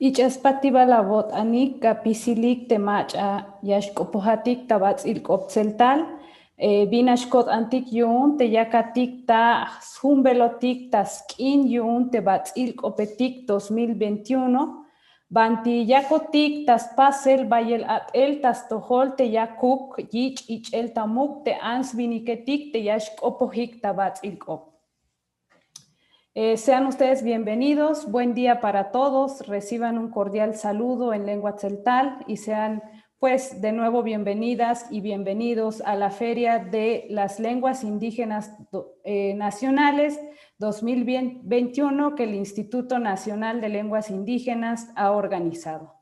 Ich'aspativa la bot anik kapisilik temacha yashkopohatik tabats ilkopseltal binashkot antik yun te yakatik ta humbelotik ta skin yun te bats ilkopetik 2021 banti yakotik tas pasel bayel atel tas tohol te yakuk yich ichel tamuk te ans viniketik te yashkopohik tabats ilkop. Sean ustedes bienvenidos, buen día para todos, reciban un cordial saludo en lengua tzeltal y sean pues de nuevo bienvenidas y bienvenidos a la Feria de las Lenguas Indígenas Nacionales 2021 que el Instituto Nacional de Lenguas Indígenas ha organizado.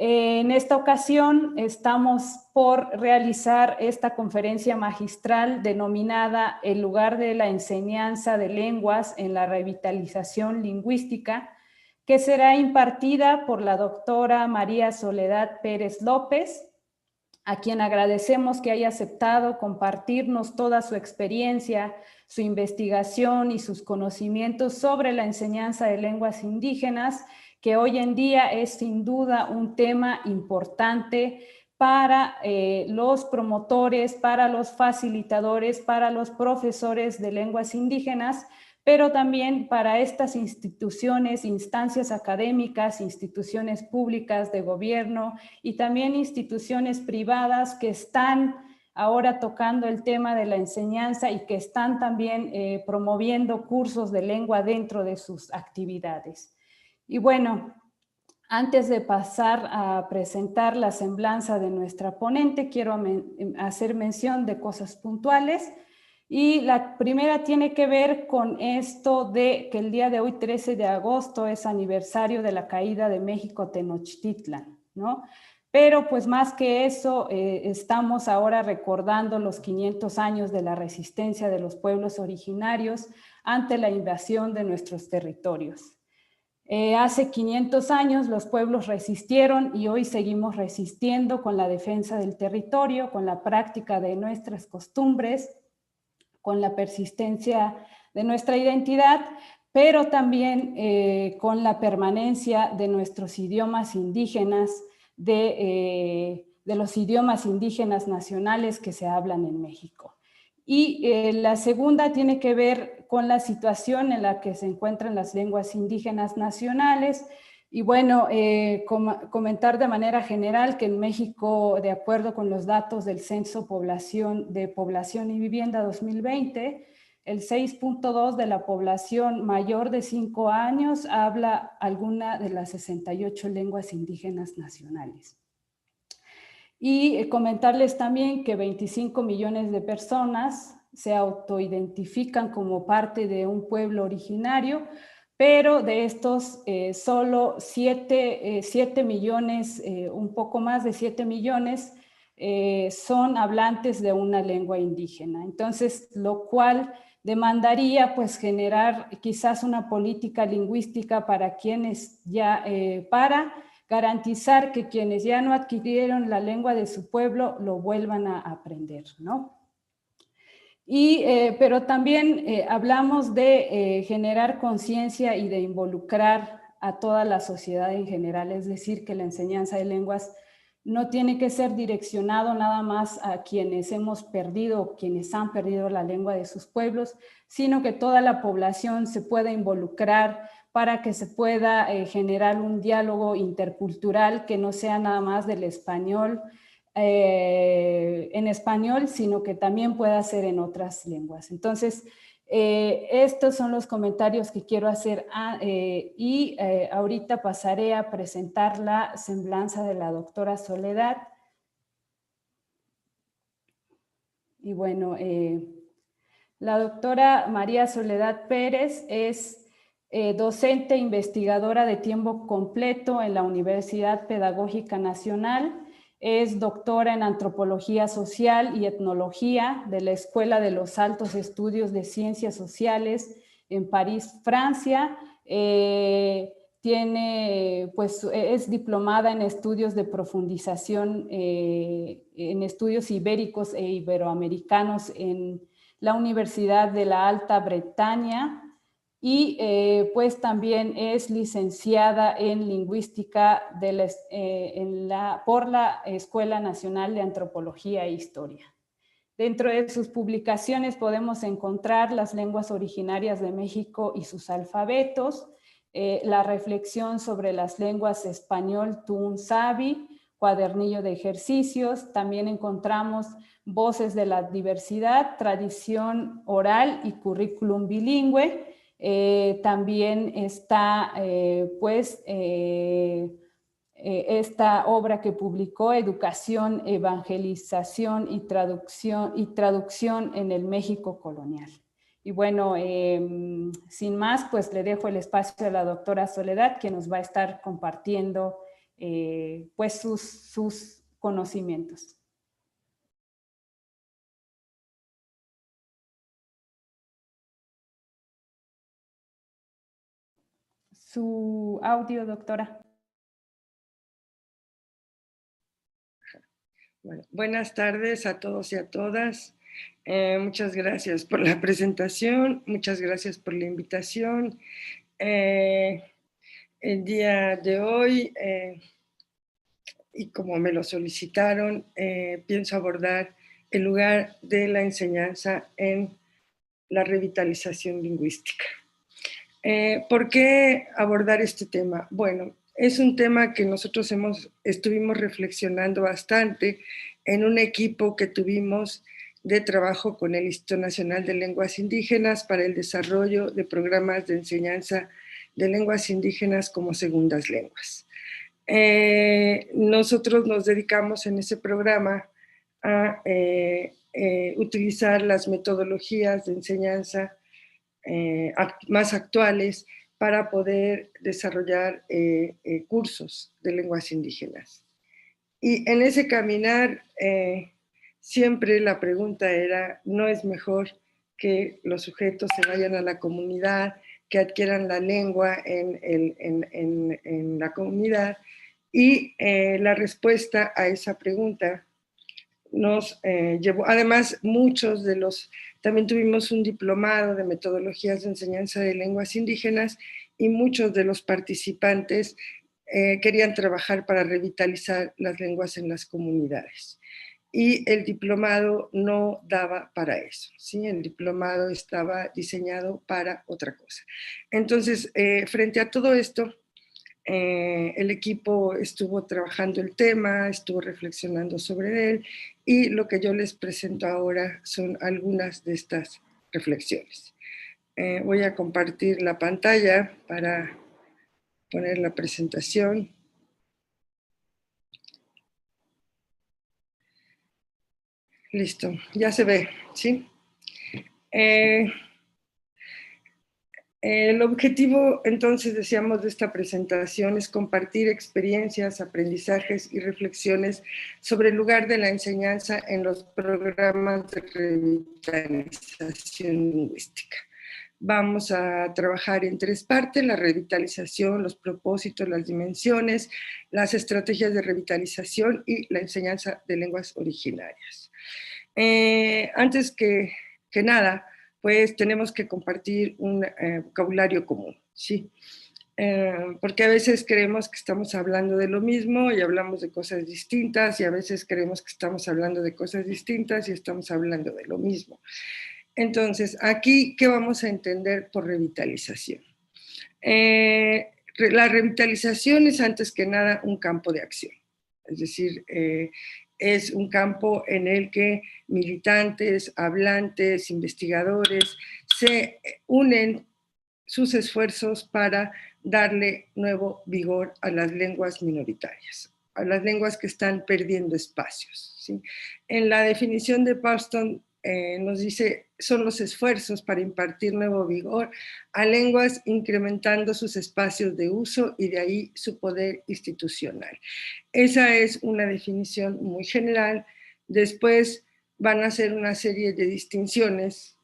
En esta ocasión estamos por realizar esta conferencia magistral denominada El lugar de la enseñanza de lenguas en la revitalización lingüística, que será impartida por la doctora María Soledad Pérez López, a quien agradecemos que haya aceptado compartirnos toda su experiencia, su investigación y sus conocimientos sobre la enseñanza de lenguas indígenas, que hoy en día es sin duda un tema importante para los promotores, para los facilitadores, para los profesores de lenguas indígenas, pero también para estas instituciones, instancias académicas, instituciones públicas de gobierno y también instituciones privadas que están ahora tocando el tema de la enseñanza y que están también promoviendo cursos de lengua dentro de sus actividades. Y bueno, antes de pasar a presentar la semblanza de nuestra ponente, quiero hacer mención de cosas puntuales. Y la primera tiene que ver con esto de que el día de hoy, 13 de agosto, es aniversario de la caída de México Tenochtitlan, ¿no? Pero pues más que eso, estamos ahora recordando los 500 años de la resistencia de los pueblos originarios ante la invasión de nuestros territorios. Hace 500 años los pueblos resistieron y hoy seguimos resistiendo con la defensa del territorio, con la práctica de nuestras costumbres, con la persistencia de nuestra identidad, pero también con la permanencia de nuestros idiomas indígenas, de los idiomas indígenas nacionales que se hablan en México. Y la segunda tiene que ver con la situación en la que se encuentran las lenguas indígenas nacionales. Y bueno, comentar de manera general que en México, de acuerdo con los datos del Censo de Población y Vivienda 2020, el 6.2 de la población mayor de 5 años habla alguna de las 68 lenguas indígenas nacionales. Y comentarles también que 25 millones de personas se autoidentifican como parte de un pueblo originario, pero de estos solo 7 millones, un poco más de 7 millones, son hablantes de una lengua indígena. Entonces, lo cual demandaría pues generar quizás una política lingüística para quienes ya, para garantizar que quienes ya no adquirieron la lengua de su pueblo lo vuelvan a aprender, ¿no? Pero también hablamos de generar conciencia y de involucrar a toda la sociedad en general, es decir, que la enseñanza de lenguas no tiene que ser direccionado nada más a quienes hemos perdido, quienes han perdido la lengua de sus pueblos, sino que toda la población se pueda involucrar para que se pueda generar un diálogo intercultural que no sea nada más del español, en español, sino que también pueda ser en otras lenguas. Entonces, estos son los comentarios que quiero hacer ahorita pasaré a presentar la semblanza de la doctora Soledad. Y bueno, la doctora María Soledad Pérez es docente e investigadora de tiempo completo en la Universidad Pedagógica Nacional. Es doctora en Antropología Social y Etnología de la Escuela de los Altos Estudios de Ciencias Sociales en París, Francia. Es diplomada en estudios de profundización en estudios ibéricos e iberoamericanos en la Universidad de la Alta Bretaña. y pues también es licenciada en lingüística por la Escuela Nacional de Antropología e Historia. Dentro de sus publicaciones podemos encontrar Las lenguas originarias de México y sus alfabetos, la reflexión sobre las lenguas español Tun Sabi, cuadernillo de ejercicios. También encontramos Voces de la diversidad, tradición oral y currículum bilingüe. También está esta obra que publicó, Educación, Evangelización y Traducción en el México Colonial. Y bueno, sin más, pues le dejo el espacio a la doctora Soledad, que nos va a estar compartiendo pues sus conocimientos. Su audio, doctora. Bueno, buenas tardes a todos y a todas. Muchas gracias por la presentación, muchas gracias por la invitación. El día de hoy, y como me lo solicitaron, pienso abordar el lugar de la enseñanza en la revitalización lingüística. ¿Por qué abordar este tema? Bueno, es un tema que nosotros estuvimos reflexionando bastante en un equipo que tuvimos de trabajo con el Instituto Nacional de Lenguas Indígenas para el desarrollo de programas de enseñanza de lenguas indígenas como segundas lenguas. Nosotros nos dedicamos en ese programa a utilizar las metodologías de enseñanza más actuales para poder desarrollar cursos de lenguas indígenas. Y en ese caminar siempre la pregunta era, ¿no es mejor que los sujetos se vayan a la comunidad, que adquieran la lengua en la comunidad? Y la respuesta a esa pregunta nos llevó, además también tuvimos un diplomado de metodologías de enseñanza de lenguas indígenas y muchos de los participantes querían trabajar para revitalizar las lenguas en las comunidades. Y el diplomado no daba para eso, ¿sí? El diplomado estaba diseñado para otra cosa. Entonces, frente a todo esto, el equipo estuvo trabajando el tema, estuvo reflexionando sobre él, y lo que yo les presento ahora son algunas de estas reflexiones. Voy a compartir la pantalla para poner la presentación. Listo, ya se ve, ¿sí? El objetivo, entonces, decíamos, de esta presentación es compartir experiencias, aprendizajes y reflexiones sobre el lugar de la enseñanza en los programas de revitalización lingüística. Vamos a trabajar en tres partes: la revitalización, los propósitos, las dimensiones, las estrategias de revitalización y la enseñanza de lenguas originarias. Antes que nada, pues tenemos que compartir un vocabulario común, ¿sí? Porque a veces creemos que estamos hablando de lo mismo y hablamos de cosas distintas, y a veces creemos que estamos hablando de cosas distintas y estamos hablando de lo mismo. Entonces, aquí, ¿qué vamos a entender por revitalización? La revitalización es, antes que nada, un campo de acción. Es decir, es un campo en el que militantes, hablantes, investigadores se unen sus esfuerzos para darle nuevo vigor a las lenguas minoritarias, a las lenguas que están perdiendo espacios, ¿sí? En la definición de Parston nos dice, son los esfuerzos para impartir nuevo vigor a lenguas, incrementando sus espacios de uso y de ahí su poder institucional. Esa es una definición muy general. Después van a hacer una serie de distinciones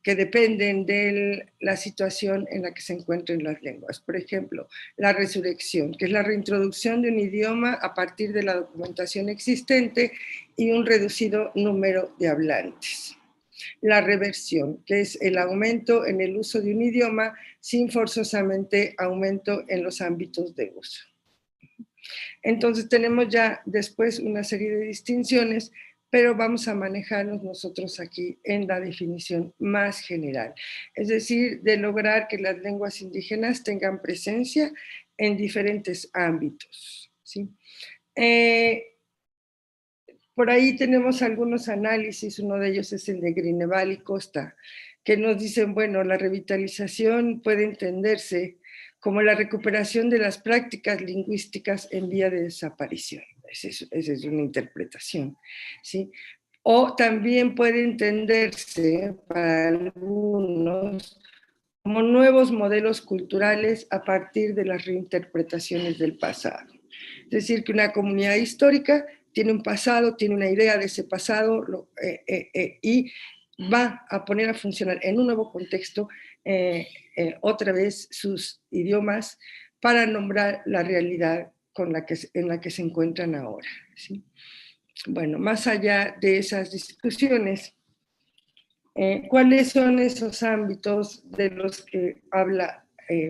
que dependen de la situación en la que se encuentren las lenguas. Por ejemplo, la resurrección, que es la reintroducción de un idioma a partir de la documentación existente y un reducido número de hablantes. la reversión, que es el aumento en el uso de un idioma sin forzosamente aumento en los ámbitos de uso. Entonces tenemos ya después una serie de distinciones, pero vamos a manejarnos nosotros aquí en la definición más general, es decir, de lograr que las lenguas indígenas tengan presencia en diferentes ámbitos, ¿sí? Por ahí tenemos algunos análisis, uno de ellos es el de Grineval y Costa, que nos dicen, bueno, la revitalización puede entenderse como la recuperación de las prácticas lingüísticas en vía de desaparición. Esa es una interpretación, ¿sí? O también puede entenderse para algunos como nuevos modelos culturales a partir de las reinterpretaciones del pasado. Es decir, que una comunidad histórica tiene un pasado, tiene una idea de ese pasado y va a poner a funcionar en un nuevo contexto otra vez sus idiomas para nombrar la realidad en la que se encuentran ahora, ¿sí? Bueno, más allá de esas discusiones, ¿cuáles son esos ámbitos de los que habla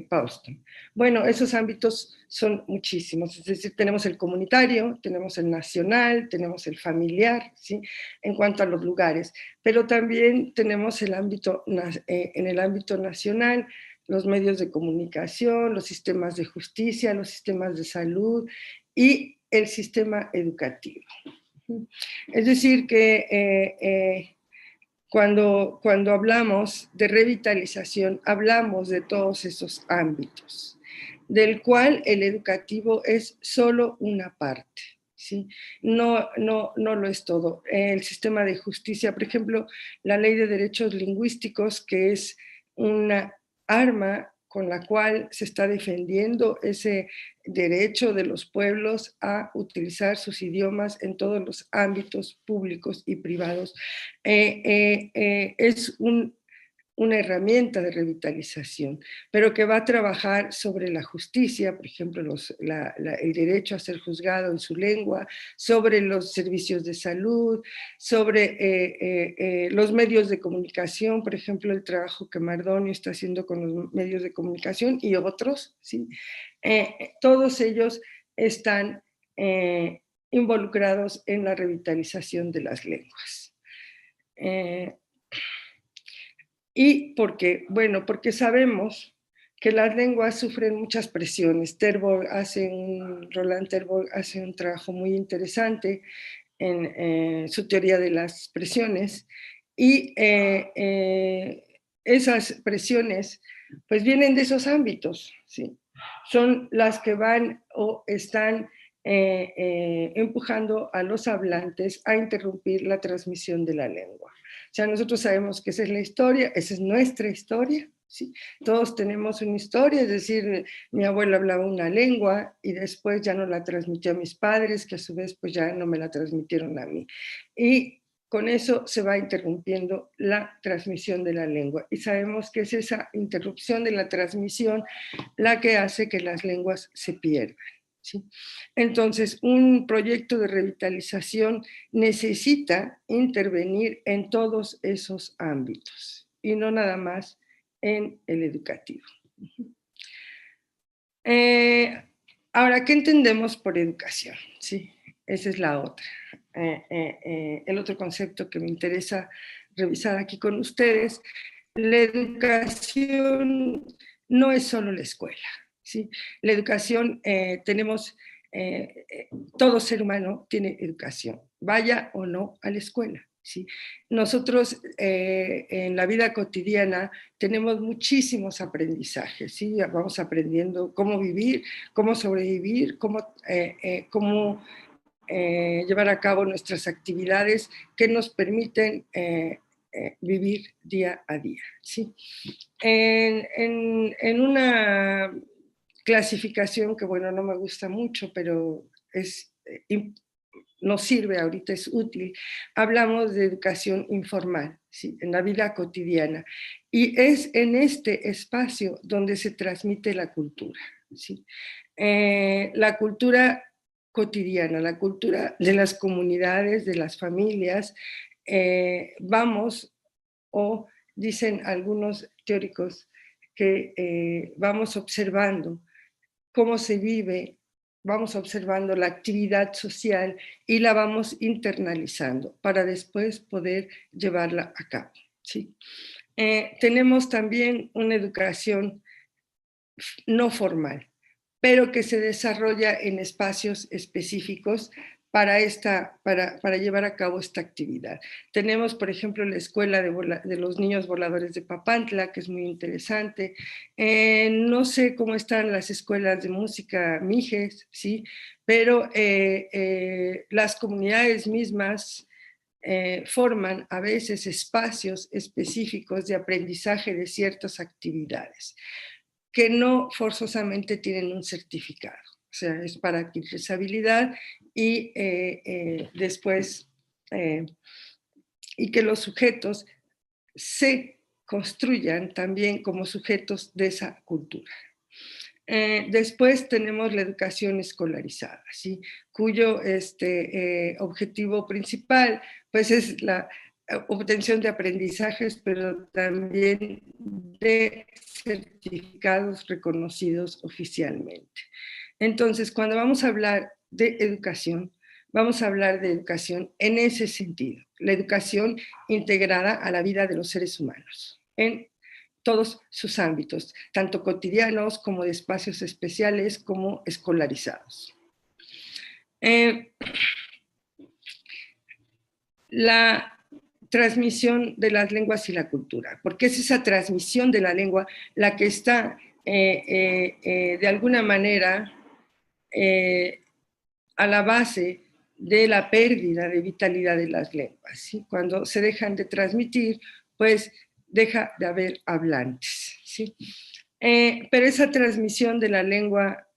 Pauston? Bueno, esos ámbitos son muchísimos, es decir, tenemos el comunitario, tenemos el nacional, tenemos el familiar, ¿sí? En cuanto a los lugares, pero también tenemos el ámbito, en el ámbito nacional, los medios de comunicación, los sistemas de justicia, los sistemas de salud y el sistema educativo. Es decir, que cuando hablamos de revitalización, hablamos de todos esos ámbitos, del cual el educativo es solo una parte, ¿sí? No lo es todo. El sistema de justicia, por ejemplo, la Ley de Derechos Lingüísticos, que es una arma con la cual se está defendiendo ese derecho de los pueblos a utilizar sus idiomas en todos los ámbitos públicos y privados. Es una herramienta de revitalización, pero que va a trabajar sobre la justicia, por ejemplo, el derecho a ser juzgado en su lengua, sobre los servicios de salud, sobre los medios de comunicación, por ejemplo, el trabajo que Mardonio está haciendo con los medios de comunicación y otros, ¿sí? Todos ellos están involucrados en la revitalización de las lenguas. ¿Y por qué? Bueno, porque sabemos que las lenguas sufren muchas presiones. Roland Terborg hace un trabajo muy interesante en su teoría de las presiones y esas presiones pues vienen de esos ámbitos, ¿sí? Son las que van o están empujando a los hablantes a interrumpir la transmisión de la lengua. O sea, nosotros sabemos que esa es la historia, esa es nuestra historia, ¿sí? Todos tenemos una historia, es decir, mi abuela hablaba una lengua y después ya no la transmitió a mis padres, que a su vez pues ya no me la transmitieron a mí. Y con eso se va interrumpiendo la transmisión de la lengua. Y sabemos que es esa interrupción de la transmisión la que hace que las lenguas se pierdan, ¿sí? Entonces, un proyecto de revitalización necesita intervenir en todos esos ámbitos y no nada más en el educativo. Ahora, ¿qué entendemos por educación? Sí, esa es la otra. El otro concepto que me interesa revisar aquí con ustedes, la educación no es solo la escuela, ¿sí? La educación todo ser humano tiene educación, vaya o no a la escuela, ¿sí? Nosotros en la vida cotidiana tenemos muchísimos aprendizajes, ¿sí? Vamos aprendiendo cómo vivir, cómo sobrevivir, cómo llevar a cabo nuestras actividades que nos permiten vivir día a día, ¿sí? En una clasificación que, bueno, no me gusta mucho, pero nos sirve ahorita, es útil, hablamos de educación informal, ¿sí? En la vida cotidiana. Y es en este espacio donde se transmite la cultura, ¿sí? La cultura cotidiana, la cultura de las comunidades, de las familias, vamos o dicen algunos teóricos que vamos observando cómo se vive, vamos observando la actividad social y la vamos internalizando para después poder llevarla a cabo, ¿sí? Tenemos también una educación no formal, pero que se desarrolla en espacios específicos para llevar a cabo esta actividad. Tenemos, por ejemplo, la Escuela de los Niños Voladores de Papantla, que es muy interesante. No sé cómo están las escuelas de música Mijes, ¿sí? Pero las comunidades mismas forman a veces espacios específicos de aprendizaje de ciertas actividades que no forzosamente tienen un certificado. O sea, es para adquirir esa habilidad y después, y que los sujetos se construyan también como sujetos de esa cultura. Después tenemos la educación escolarizada, ¿sí? Cuyo objetivo principal pues, es la obtención de aprendizajes, pero también de certificados reconocidos oficialmente. Entonces, cuando vamos a hablar de educación, vamos a hablar de educación en ese sentido, la educación integrada a la vida de los seres humanos, en todos sus ámbitos, tanto cotidianos como de espacios especiales, como escolarizados. La transmisión de las lenguas y la cultura, porque es esa transmisión de la lengua la que está de alguna manera a la base de la pérdida de vitalidad de las lenguas, ¿sí? Cuando se dejan de transmitir, pues deja de haber hablantes, ¿sí? Pero esa transmisión de la lengua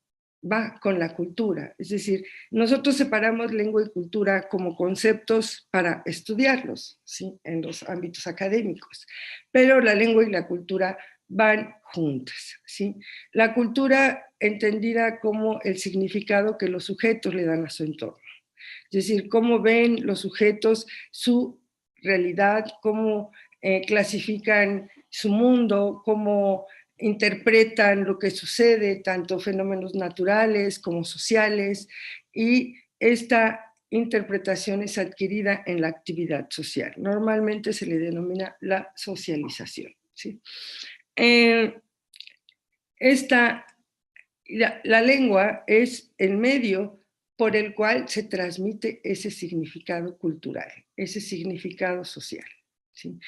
va con la cultura, es decir, nosotros separamos lengua y cultura como conceptos para estudiarlos, ¿sí? En los ámbitos académicos, pero la lengua y la cultura van juntas, ¿sí? La cultura entendida como el significado que los sujetos le dan a su entorno, es decir, cómo ven los sujetos su realidad, cómo clasifican su mundo, cómo interpretan lo que sucede, tanto fenómenos naturales como sociales, y esta interpretación es adquirida en la actividad social. Normalmente se le denomina la socialización, ¿sí? La lengua es el medio por el cual se transmite ese significado cultural, ese significado social, ¿sí?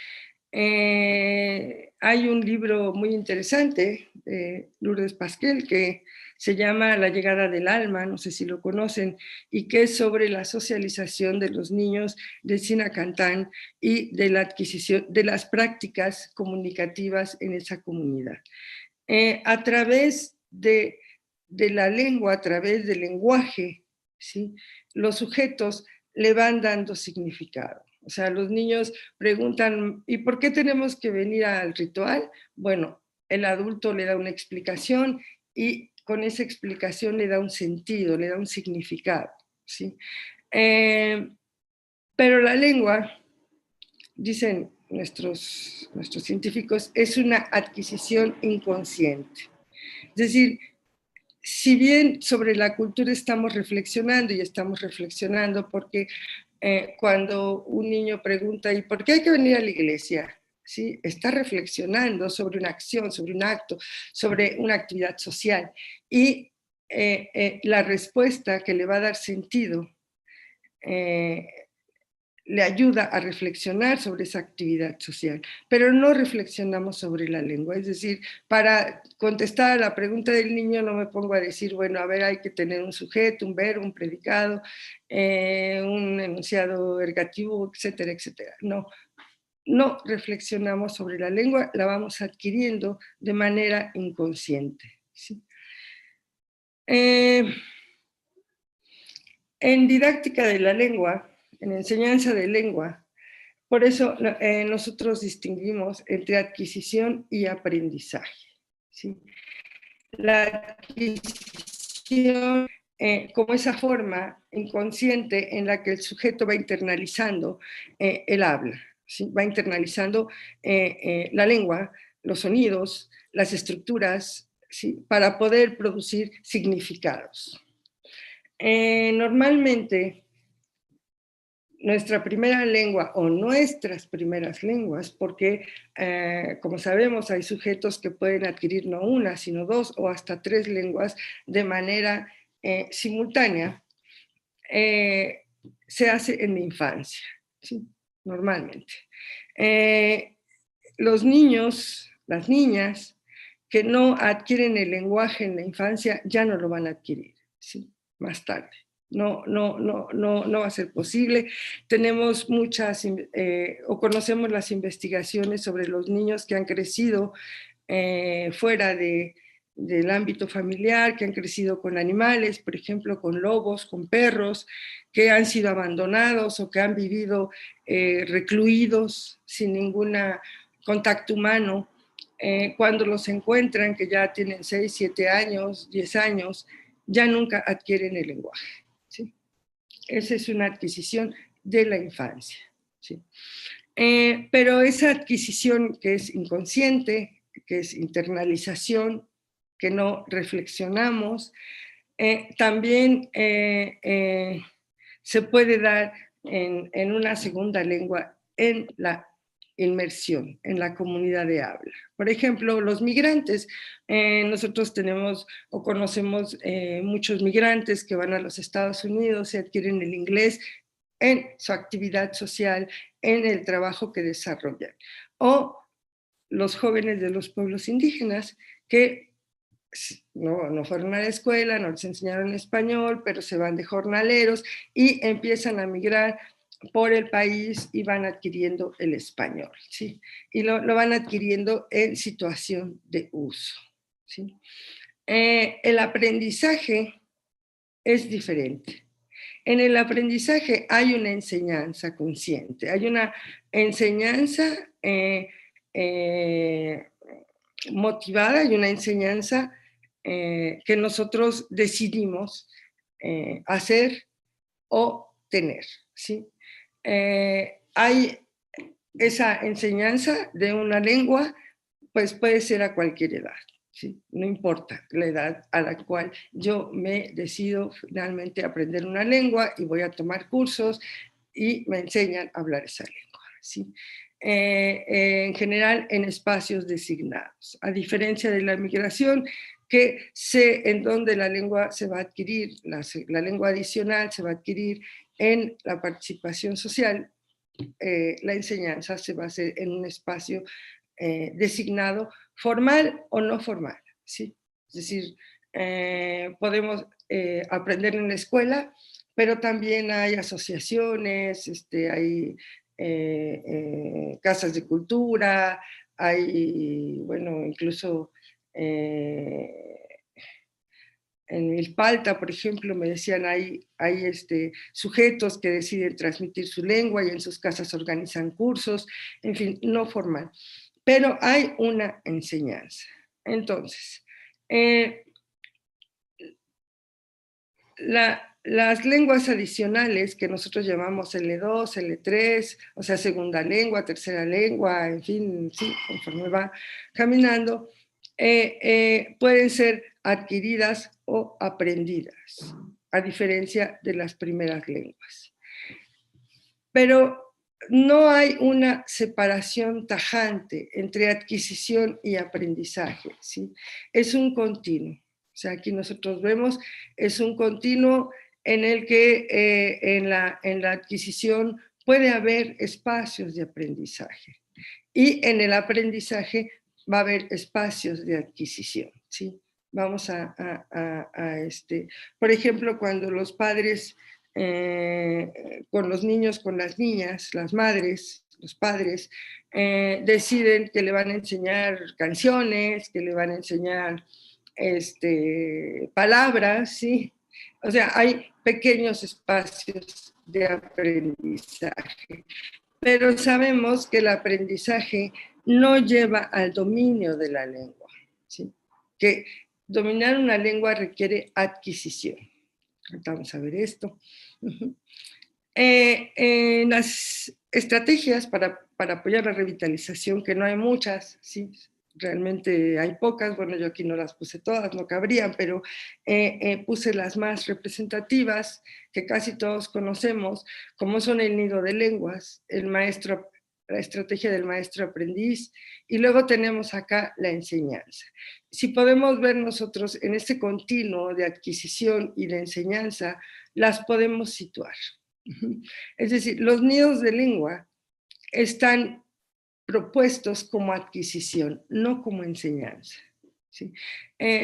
Hay un libro muy interesante de Lourdes Pasquel que se llama La llegada del alma, no sé si lo conocen, y que es sobre la socialización de los niños de Sinacantán y de la adquisición de las prácticas comunicativas en esa comunidad. A través de la lengua, a través del lenguaje, ¿sí? Los sujetos le van dando significado. O sea, los niños preguntan, ¿y por qué tenemos que venir al ritual? Bueno, el adulto le da una explicación y con esa explicación le da un sentido, le da un significado, ¿sí? Pero la lengua, dicen nuestros científicos, es una adquisición inconsciente. Es decir, si bien sobre la cultura estamos reflexionando y estamos reflexionando porque cuando un niño pregunta ¿y por qué hay que venir a la iglesia? ¿Sí? Está reflexionando sobre una acción, sobre un acto, sobre una actividad social y la respuesta que le va a dar sentido le ayuda a reflexionar sobre esa actividad social, pero no reflexionamos sobre la lengua. Es decir, para contestar a la pregunta del niño no me pongo a decir, bueno, a ver, hay que tener un sujeto, un verbo, un predicado, un enunciado ergativo, etcétera, etcétera. No reflexionamos sobre la lengua, la vamos adquiriendo de manera inconsciente, ¿sí? En didáctica de la lengua, en enseñanza de lengua, por eso nosotros distinguimos entre adquisición y aprendizaje, ¿sí? La adquisición como esa forma inconsciente en la que el sujeto va internalizando el habla, ¿sí? Va internalizando la lengua, los sonidos, las estructuras, ¿sí? Para poder producir significados. Normalmente, nuestra primera lengua o nuestras primeras lenguas, porque como sabemos hay sujetos que pueden adquirir no una, sino 2 o hasta 3 lenguas de manera simultánea, se hace en la infancia, ¿sí? Normalmente. Los niños, las niñas que no adquieren el lenguaje en la infancia ya no lo van a adquirir, ¿sí? Más tarde. No va a ser posible. Tenemos muchas, o conocemos las investigaciones sobre los niños que han crecido fuera del ámbito familiar, que han crecido con animales, por ejemplo, con lobos, con perros, que han sido abandonados o que han vivido recluidos sin ningún contacto humano. Cuando los encuentran, que ya tienen 6, 7 años, 10 años, ya nunca adquieren el lenguaje, ¿sí? Esa es una adquisición de la infancia, ¿sí? Pero esa adquisición que es inconsciente, que es internalización, que no reflexionamos, también se puede dar en una segunda lengua en la inmersión, en la comunidad de habla. Por ejemplo, los migrantes. Nosotros tenemos o conocemos muchos migrantes que van a los Estados Unidos y adquieren el inglés en su actividad social, en el trabajo que desarrollan. O los jóvenes de los pueblos indígenas que no fueron a la escuela, no les enseñaron español, pero se van de jornaleros y empiezan a migrar por el país y van adquiriendo el español, ¿sí? Y lo van adquiriendo en situación de uso, ¿sí? El aprendizaje es diferente. En el aprendizaje hay una enseñanza consciente, hay una enseñanza motivada y una enseñanza que nosotros decidimos hacer o tener, ¿sí? Hay esa enseñanza de una lengua, pues puede ser a cualquier edad, ¿sí? No importa la edad a la cual yo me decido finalmente aprender una lengua y voy a tomar cursos y me enseñan a hablar esa lengua, ¿sí? En general en espacios designados, a diferencia de la migración, que sé en dónde la lengua se va a adquirir, la lengua adicional se va a adquirir en la participación social. La enseñanza se va a hacer en un espacio designado, formal o no formal, ¿sí? Es decir, podemos aprender en la escuela, pero también hay asociaciones, hay casas de cultura, hay, bueno, incluso en Milpalta, por ejemplo, me decían, hay sujetos que deciden transmitir su lengua y en sus casas organizan cursos, en fin, no formal. Pero hay una enseñanza. Entonces, las lenguas adicionales que nosotros llamamos L2, L3, o sea, segunda lengua, tercera lengua, en fin, sí, conforme va caminando, pueden ser adquiridas o aprendidas, a diferencia de las primeras lenguas. Pero no hay una separación tajante entre adquisición y aprendizaje, ¿sí? Es un continuo. O sea, aquí nosotros vemos, es un continuo en el que en la adquisición puede haber espacios de aprendizaje y en el aprendizaje va a haber espacios de adquisición, ¿sí? Vamos por ejemplo, cuando los padres con los niños, con las niñas, las madres, los padres, deciden que le van a enseñar canciones, que le van a enseñar palabras, ¿sí? O sea, hay pequeños espacios de aprendizaje, pero sabemos que el aprendizaje no lleva al dominio de la lengua, ¿sí? Que dominar una lengua requiere adquisición. Vamos a ver esto. En estrategias para apoyar la revitalización, que no hay muchas, ¿sí? Realmente hay pocas, bueno, yo aquí no las puse todas, no cabrían, pero puse las más representativas que casi todos conocemos, como son el nido de lenguas, la estrategia del maestro aprendiz, y luego tenemos acá la enseñanza. Si podemos ver nosotros en este continuo de adquisición y de enseñanza, las podemos situar. Es decir, los nidos de lengua están propuestos como adquisición, no como enseñanza. ¿Sí?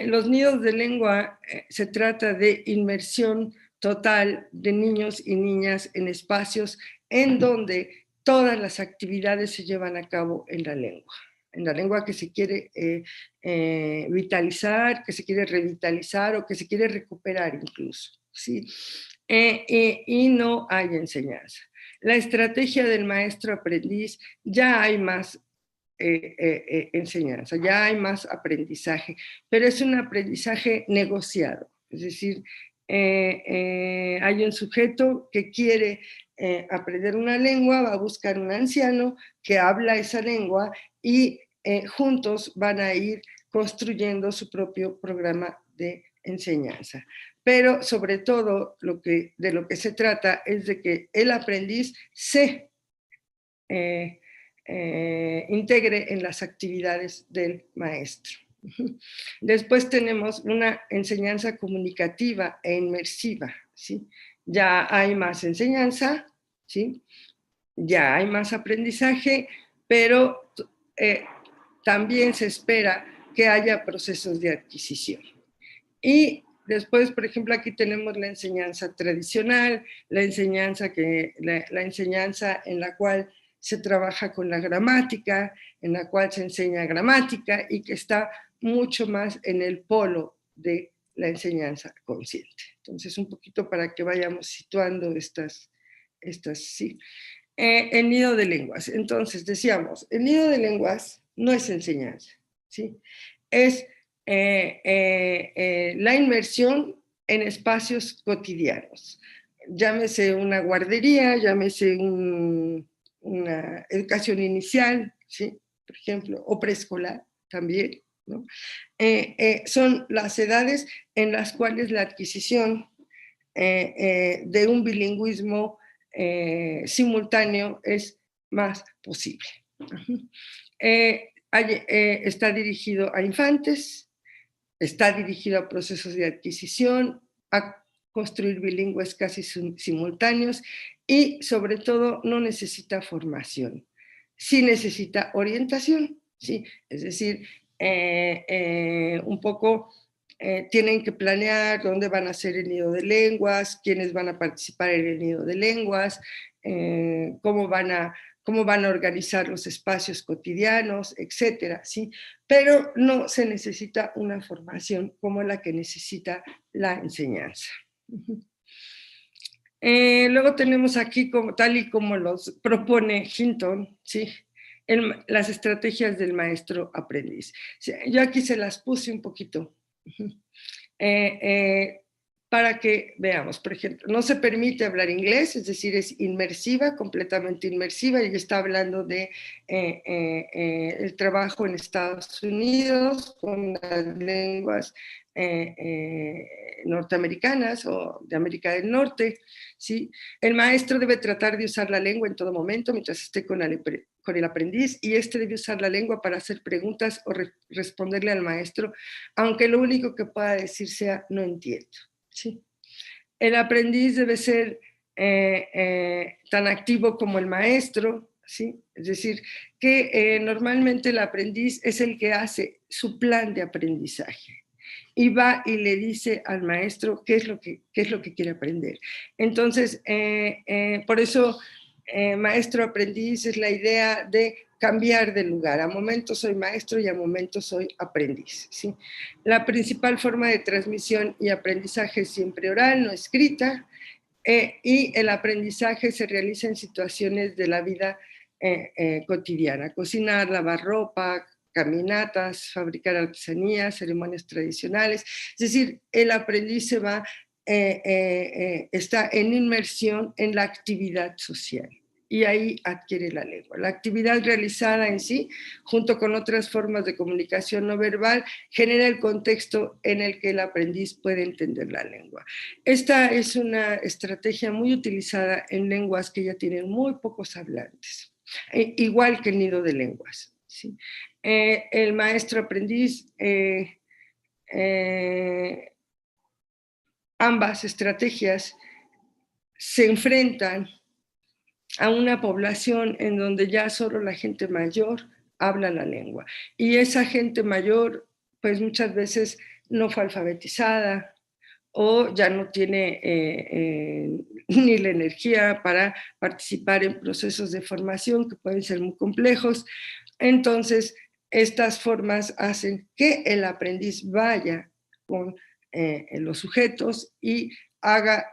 Los nidos de lengua se trata de inmersión total de niños y niñas en espacios en donde todas las actividades se llevan a cabo en la lengua que se quiere vitalizar, que se quiere revitalizar o que se quiere recuperar incluso. ¿Sí? Y no hay enseñanza. La estrategia del maestro aprendiz, ya hay más enseñanza, ya hay más aprendizaje, pero es un aprendizaje negociado, es decir, hay un sujeto que quiere aprender una lengua, va a buscar un anciano que habla esa lengua y juntos van a ir construyendo su propio programa de enseñanza. Pero sobre todo de lo que se trata es de que el aprendiz se integre en las actividades del maestro. Después tenemos una enseñanza comunicativa e inmersiva, ¿sí? Ya hay más enseñanza, ¿sí? Ya hay más aprendizaje, pero también se espera que haya procesos de adquisición. Y después, por ejemplo, aquí tenemos la enseñanza tradicional, la enseñanza en la cual se trabaja con la gramática, en la cual se enseña gramática y que está mucho más en el polo de la enseñanza consciente. Entonces, un poquito para que vayamos situando estas sí. El nido de lenguas. Entonces, decíamos, el nido de lenguas no es enseñanza, ¿sí? Es la inmersión en espacios cotidianos. Llámese una guardería, llámese una educación inicial, ¿sí? Por ejemplo, o preescolar también, ¿no? Son las edades en las cuales la adquisición de un bilingüismo simultáneo es más posible. Está dirigido a infantes, está dirigido a procesos de adquisición, a construir bilingües casi simultáneos y sobre todo no necesita formación, sí necesita orientación, ¿sí? Es decir, un poco tienen que planear dónde van a ser el nido de lenguas, quiénes van a participar en el nido de lenguas, cómo van a organizar los espacios cotidianos, etcétera, ¿sí? Pero no se necesita una formación como la que necesita la enseñanza. Luego tenemos aquí, tal y como los propone Hinton, ¿sí? Las estrategias del maestro aprendiz. Yo aquí se las puse un poquito para que veamos. Por ejemplo, no se permite hablar inglés, es decir, es inmersiva, completamente inmersiva, y está hablando de el trabajo en Estados Unidos con las lenguas norteamericanas o de América del Norte, ¿sí? El maestro debe tratar de usar la lengua en todo momento mientras esté con el aprendiz, y este debe usar la lengua para hacer preguntas o responderle al maestro, aunque lo único que pueda decir sea no entiendo, ¿sí? El aprendiz debe ser tan activo como el maestro, ¿sí? Es decir, que normalmente el aprendiz es el que hace su plan de aprendizaje y va y le dice al maestro qué es lo que quiere aprender. Entonces, por eso, maestro aprendiz es la idea de cambiar de lugar. A momentos soy maestro y a momentos soy aprendiz, ¿sí? La principal forma de transmisión y aprendizaje es siempre oral, no escrita, y el aprendizaje se realiza en situaciones de la vida cotidiana: cocinar, lavar ropa, caminatas, fabricar artesanías, ceremonias tradicionales. Es decir, el aprendiz está en inmersión en la actividad social y ahí adquiere la lengua. La actividad realizada en sí, junto con otras formas de comunicación no verbal, genera el contexto en el que el aprendiz puede entender la lengua. Esta es una estrategia muy utilizada en lenguas que ya tienen muy pocos hablantes, igual que el nido de lenguas, ¿sí? El maestro aprendiz, ambas estrategias se enfrentan a una población en donde ya solo la gente mayor habla la lengua. Y esa gente mayor, pues muchas veces no fue alfabetizada o ya no tiene ni la energía para participar en procesos de formación que pueden ser muy complejos. Entonces, estas formas hacen que el aprendiz vaya con los sujetos y haga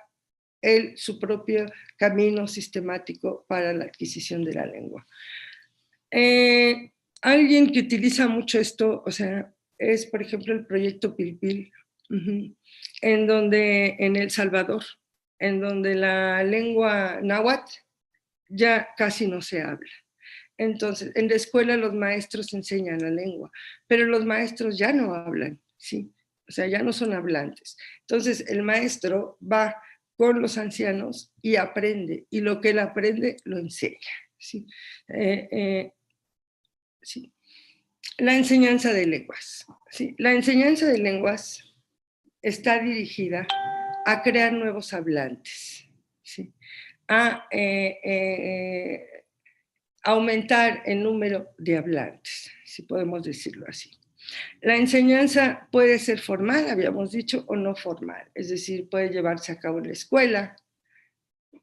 él su propio camino sistemático para la adquisición de la lengua. Alguien que utiliza mucho esto, o sea, es por ejemplo el proyecto Pilpil, en donde en El Salvador, en donde la lengua náhuatl ya casi no se habla. Entonces, en la escuela los maestros enseñan la lengua, pero los maestros ya no hablan, ¿sí? O sea, ya no son hablantes. Entonces, el maestro va con los ancianos y aprende, y lo que él aprende lo enseña, ¿sí? Sí. La enseñanza de lenguas. ¿Sí? La enseñanza de lenguas está dirigida a crear nuevos hablantes, ¿sí? A aumentar el número de hablantes, si podemos decirlo así. La enseñanza puede ser formal, habíamos dicho, o no formal, es decir, puede llevarse a cabo en la escuela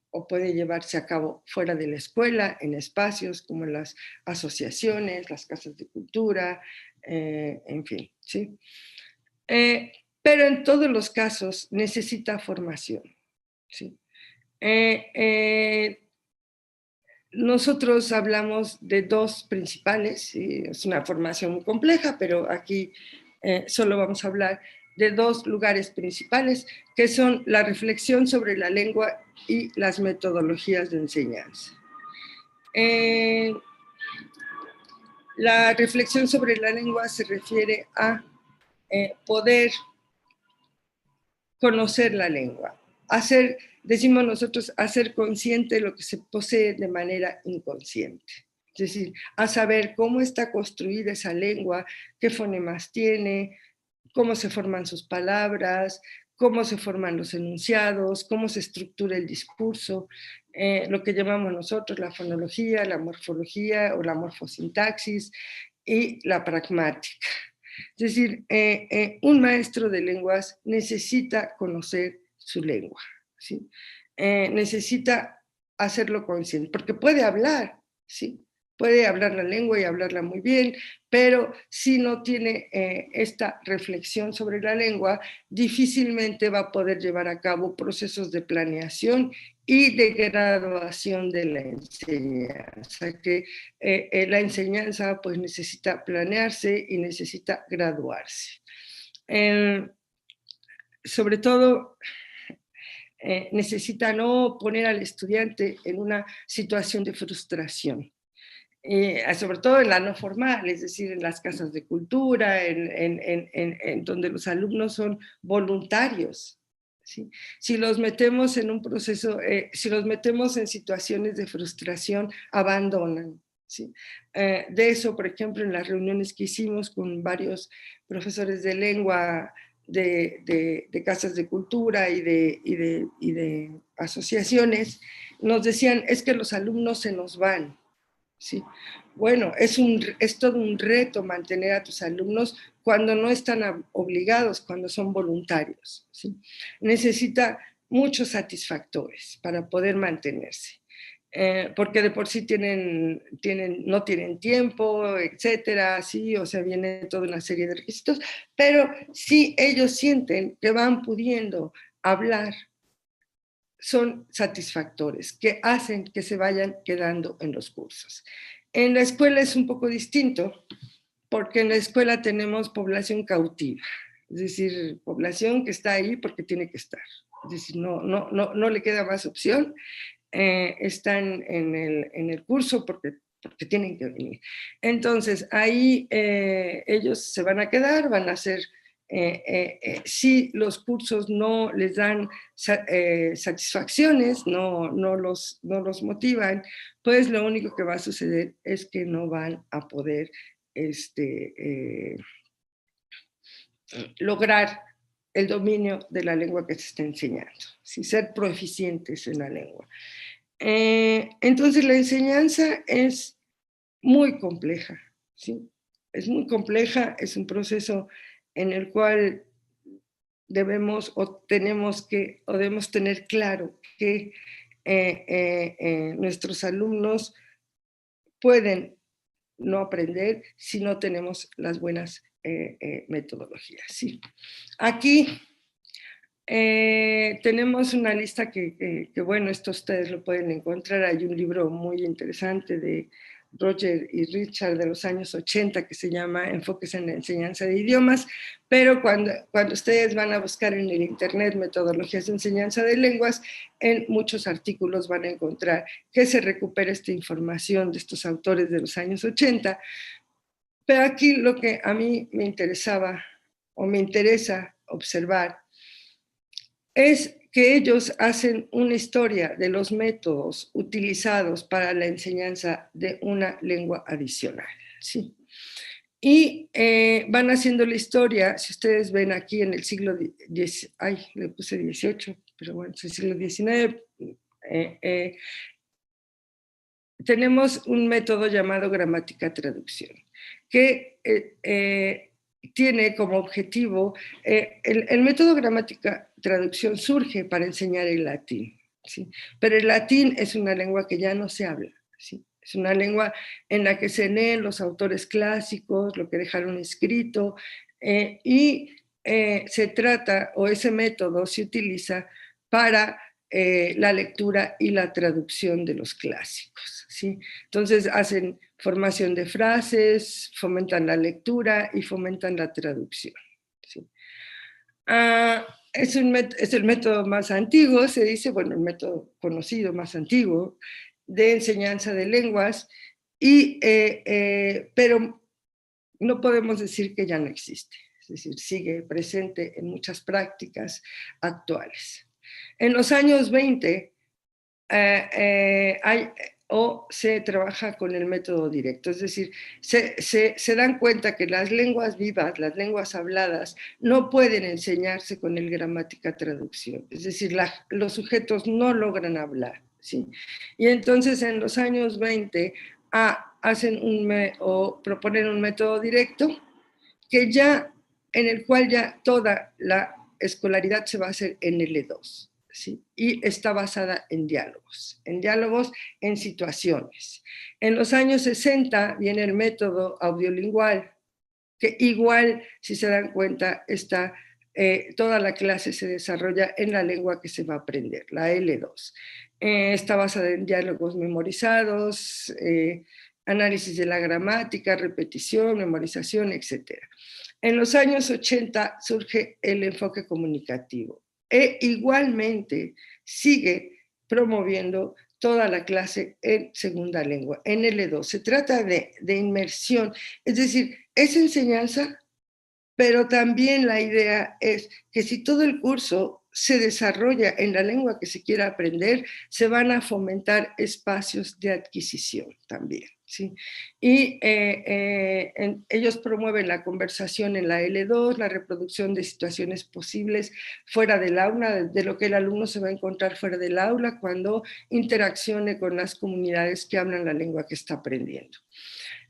o puede llevarse a cabo fuera de la escuela, en espacios como las asociaciones, las casas de cultura, en fin, ¿sí? Pero en todos los casos necesita formación, ¿sí? Nosotros hablamos de dos principales, y es una formación muy compleja, pero aquí solo vamos a hablar de dos lugares principales, que son la reflexión sobre la lengua y las metodologías de enseñanza. La reflexión sobre la lengua se refiere a poder conocer la lengua, decimos nosotros, hacer consciente lo que se posee de manera inconsciente. Es decir, a saber cómo está construida esa lengua, qué fonemas tiene, cómo se forman sus palabras, cómo se forman los enunciados, cómo se estructura el discurso, lo que llamamos nosotros la fonología, la morfología o la morfosintaxis y la pragmática. Es decir, un maestro de lenguas necesita conocer su lengua, ¿sí? Necesita hacerlo consciente, porque puede hablar, ¿sí? Puede hablar la lengua y hablarla muy bien, pero si no tiene esta reflexión sobre la lengua, difícilmente va a poder llevar a cabo procesos de planeación y de graduación de la enseñanza, que la enseñanza pues necesita planearse y necesita graduarse. Sobre todo, necesita no poner al estudiante en una situación de frustración. Sobre todo en la no formal, es decir, en las casas de cultura, en donde los alumnos son voluntarios, ¿sí? Si los metemos en un proceso, si los metemos en situaciones de frustración, abandonan, ¿sí? De eso, por ejemplo, en las reuniones que hicimos con varios profesores de lengua de casas de cultura y de asociaciones, nos decían, es que los alumnos se nos van. Sí, bueno, es todo un reto mantener a tus alumnos cuando no están obligados, cuando son voluntarios, ¿sí? Necesita muchos satisfactores para poder mantenerse, porque de por sí no tienen tiempo, etcétera, sí, o sea, viene toda una serie de requisitos, pero si ellos sienten que van pudiendo hablar, son satisfactores, que hacen que se vayan quedando en los cursos. En la escuela es un poco distinto, porque en la escuela tenemos población cautiva, es decir, población que está ahí porque tiene que estar, es decir, no le queda más opción, están en el curso porque tienen que venir. Entonces, ahí ellos se van a quedar, van a hacer, si los cursos no les dan satisfacciones, no los motivan, pues lo único que va a suceder es que no van a poder lograr el dominio de la lengua que se está enseñando, ¿sí? Ser proficientes en la lengua. Entonces la enseñanza es muy compleja, ¿sí? Es muy compleja, es un proceso en el cual debemos tener claro que nuestros alumnos pueden no aprender si no tenemos las buenas metodologías. ¿Sí? Aquí tenemos una lista que, bueno, esto ustedes lo pueden encontrar. Hay un libro muy interesante de Roger y Richard de los años 80 que se llama Enfoques en la enseñanza de idiomas, pero cuando ustedes van a buscar en el internet metodologías de enseñanza de lenguas, en muchos artículos van a encontrar que se recupera esta información de estos autores de los años 80, pero aquí lo que a mí me interesaba o me interesa observar es que ellos hacen una historia de los métodos utilizados para la enseñanza de una lengua adicional. ¿Sí? Y van haciendo la historia, si ustedes ven aquí en el siglo X, le puse 18, pero bueno, es el siglo XIX, tenemos un método llamado gramática-traducción, que tiene como objetivo, el método gramática-traducción surge para enseñar el latín, ¿sí? Pero el latín es una lengua que ya no se habla, ¿sí? Es una lengua en la que se leen los autores clásicos, lo que dejaron escrito, y se trata, o ese método se utiliza para la lectura y la traducción de los clásicos, ¿sí? Entonces hacen formación de frases, fomentan la lectura y fomentan la traducción, ¿sí? Es el método más antiguo, se dice, bueno, el método conocido más antiguo de enseñanza de lenguas, pero no podemos decir que ya no existe, es decir, sigue presente en muchas prácticas actuales. En los años 20 se trabaja con el método directo, es decir, se dan cuenta que las lenguas vivas, las lenguas habladas, no pueden enseñarse con el gramática-traducción, es decir, los sujetos no logran hablar, ¿sí? Y entonces en los años 20 proponen un método directo en el cual ya toda la escolaridad se va a hacer en L2. ¿Sí? Y está basada en diálogos en situaciones. En los años 60 viene el método audiolingual, que igual, si se dan cuenta, toda la clase se desarrolla en la lengua que se va a aprender, la L2. Está basada en diálogos memorizados, análisis de la gramática, repetición, memorización, etc. En los años 80 surge el enfoque comunicativo e igualmente sigue promoviendo toda la clase en segunda lengua, en L2. Se trata de inmersión, es decir, es enseñanza, pero también la idea es que si todo el curso se desarrolla en la lengua que se quiera aprender, se van a fomentar espacios de adquisición también, ¿sí? Y ellos promueven la conversación en la L2, la reproducción de situaciones posibles fuera del aula, de lo que el alumno se va a encontrar fuera del aula cuando interaccione con las comunidades que hablan la lengua que está aprendiendo.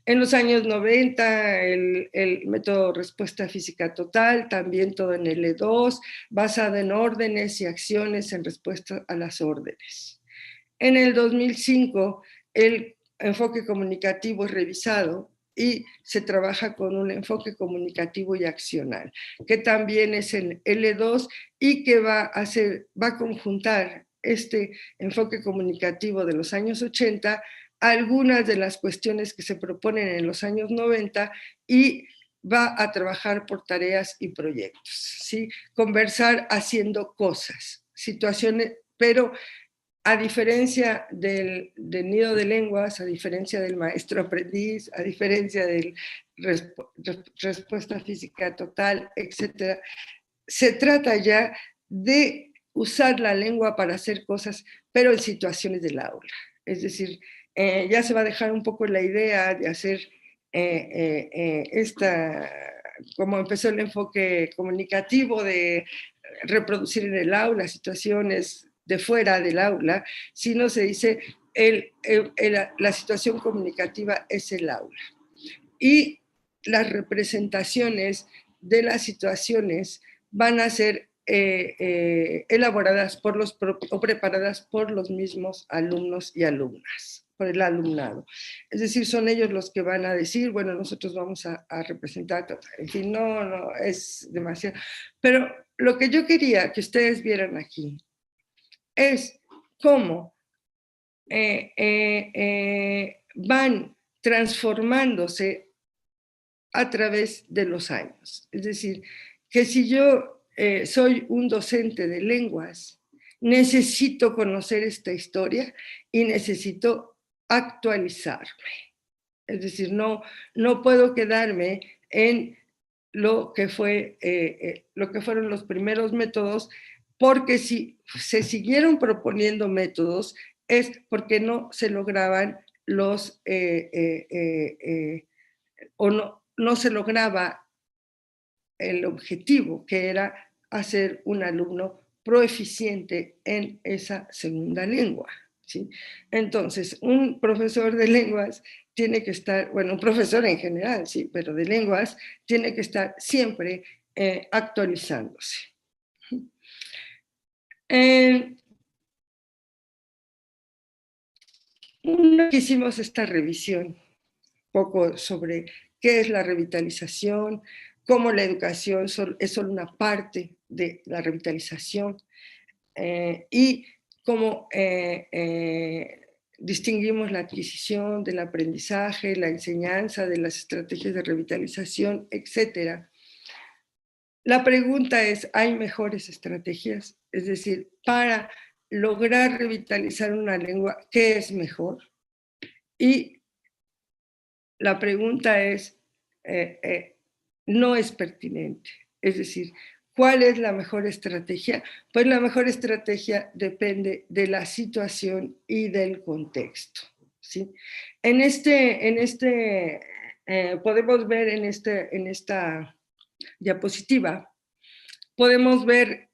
En los años 90, el método respuesta física total, también todo en L2, basado en órdenes y acciones en respuesta a las órdenes. En el 2005, el enfoque comunicativo es revisado y se trabaja con un enfoque comunicativo y accional, que también es en L2 y que va a conjuntar este enfoque comunicativo de los años 80 algunas de las cuestiones que se proponen en los años 90 y va a trabajar por tareas y proyectos, ¿sí? Conversar haciendo cosas, situaciones, pero a diferencia del nido de lenguas, a diferencia del maestro aprendiz, a diferencia del respuesta física total, etc., se trata ya de usar la lengua para hacer cosas, pero en situaciones del aula. Es decir, ya se va a dejar un poco la idea de hacer como empezó el enfoque comunicativo de reproducir en el aula situaciones de fuera del aula, sino se dice la situación comunicativa es el aula. Y las representaciones de las situaciones van a ser elaboradas o preparadas por los mismos alumnos y alumnas, por el alumnado. Es decir, son ellos los que van a decir, bueno, nosotros vamos a representar, en fin, no, es demasiado. Pero lo que yo quería que ustedes vieran aquí es cómo van transformándose a través de los años. Es decir, que si yo soy un docente de lenguas, necesito conocer esta historia y necesito actualizarme. Es decir, no puedo quedarme en lo que fueron los primeros métodos, porque si se siguieron proponiendo métodos es porque no se lograban o no se lograba el objetivo, que era hacer un alumno proeficiente en esa segunda lengua, ¿sí? Entonces, un profesor de lenguas tiene que estar, bueno, un profesor en general, sí, pero de lenguas tiene que estar siempre actualizándose. Hicimos esta revisión un poco sobre qué es la revitalización, cómo la educación es solo una parte de la revitalización y cómo distinguimos la adquisición del aprendizaje, la enseñanza, de las estrategias de revitalización, etc. La pregunta es, ¿hay mejores estrategias? Es decir, para lograr revitalizar una lengua, ¿qué es mejor? Y la pregunta es, no es pertinente. Es decir, ¿cuál es la mejor estrategia? Pues la mejor estrategia depende de la situación y del contexto, ¿sí? Podemos ver en esta diapositiva, podemos ver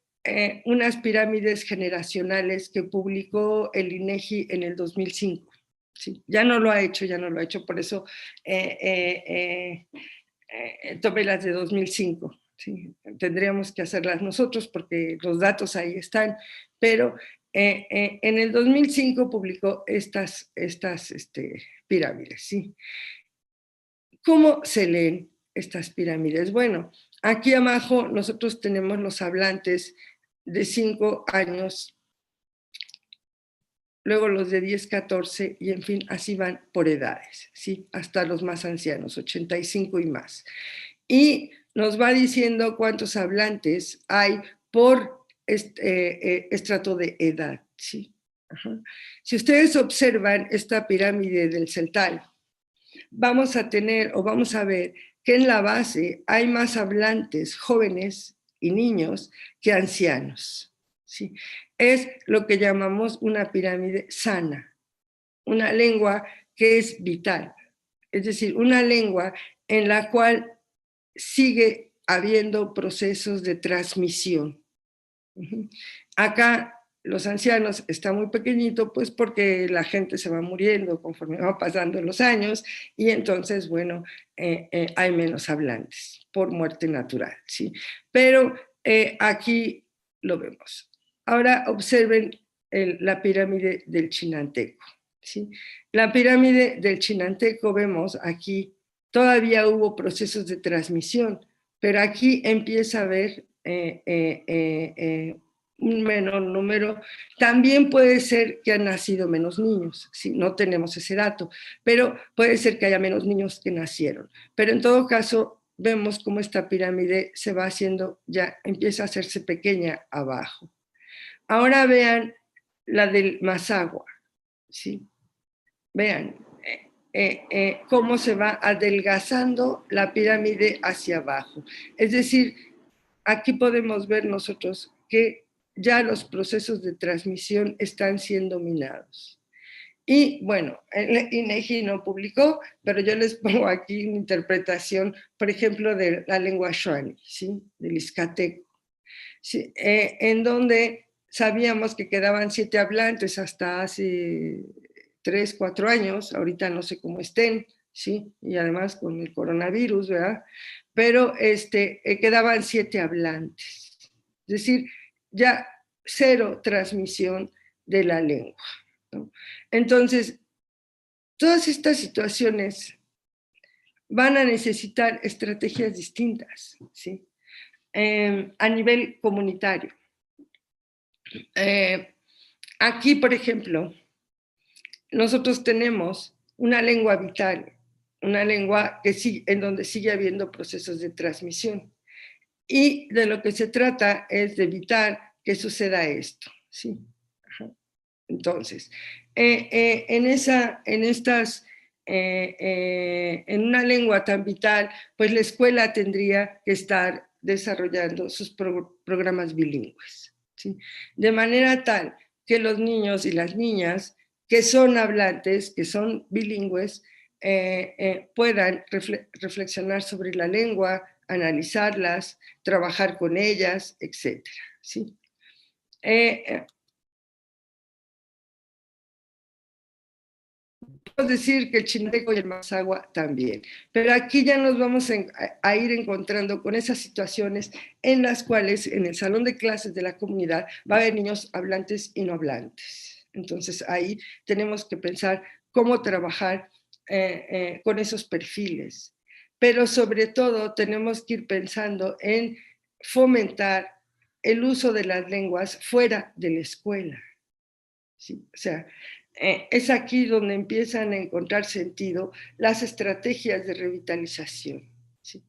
unas pirámides generacionales que publicó el INEGI en el 2005. Sí, ya no lo ha hecho, por eso tomé las de 2005. Sí, tendríamos que hacerlas nosotros porque los datos ahí están, pero en el 2005 publicó estas pirámides. ¿Sí? ¿Cómo se leen estas pirámides? Bueno, aquí abajo nosotros tenemos los hablantes de 5 años, luego los de 10, 14, y en fin, así van por edades, ¿sí? Hasta los más ancianos, 85 y más. Y nos va diciendo cuántos hablantes hay por estrato de edad, ¿sí? Ajá. Si ustedes observan esta pirámide del CELTAL, vamos a ver que en la base hay más hablantes jóvenes y niños que ancianos, ¿sí? Es lo que llamamos una pirámide sana, una lengua que es vital, es decir, una lengua en la cual sigue habiendo procesos de transmisión. Acá los ancianos está muy pequeñito, pues porque la gente se va muriendo conforme va pasando los años y entonces, bueno, hay menos hablantes por muerte natural, ¿sí? Pero aquí lo vemos. Ahora observen la pirámide del Chinanteco, ¿sí? La pirámide del Chinanteco vemos aquí, todavía hubo procesos de transmisión, pero aquí empieza a haber un menor número. También puede ser que han nacido menos niños, si no tenemos ese dato, pero puede ser que haya menos niños que nacieron. Pero en todo caso, vemos cómo esta pirámide se va haciendo, ya empieza a hacerse pequeña abajo. Ahora vean la del Mazahua, ¿sí? Vean cómo se va adelgazando la pirámide hacia abajo. Es decir, aquí podemos ver nosotros que ya los procesos de transmisión están siendo minados. Y bueno, el INEGI no publicó, pero yo les pongo aquí una interpretación, por ejemplo, de la lengua Xoani, ¿sí? Del Izcateco, ¿sí? En donde sabíamos que quedaban 7 hablantes hasta hace 3, 4 años, ahorita no sé cómo estén, ¿sí? Y además con el coronavirus, ¿verdad? Pero quedaban 7 hablantes. Es decir, ya cero transmisión de la lengua, ¿no? Entonces, todas estas situaciones van a necesitar estrategias distintas, ¿sí? A nivel comunitario. Aquí, por ejemplo, nosotros tenemos una lengua vital, una lengua que sí, en donde sigue habiendo procesos de transmisión. Y de lo que se trata es de evitar que suceda esto, ¿sí? Ajá. Entonces, en una lengua tan vital, pues la escuela tendría que estar desarrollando sus programas bilingües, ¿sí? De manera tal que los niños y las niñas que son hablantes, que son bilingües, puedan reflexionar sobre la lengua, analizarlas, trabajar con ellas, etcétera, ¿sí? Podemos decir que el chineco y el mazahua también, pero aquí ya nos vamos a ir encontrando con esas situaciones en las cuales en el salón de clases de la comunidad va a haber niños hablantes y no hablantes. Entonces ahí tenemos que pensar cómo trabajar con esos perfiles, pero sobre todo tenemos que ir pensando en fomentar el uso de las lenguas fuera de la escuela, ¿sí? O sea, es aquí donde empiezan a encontrar sentido las estrategias de revitalización, ¿sí?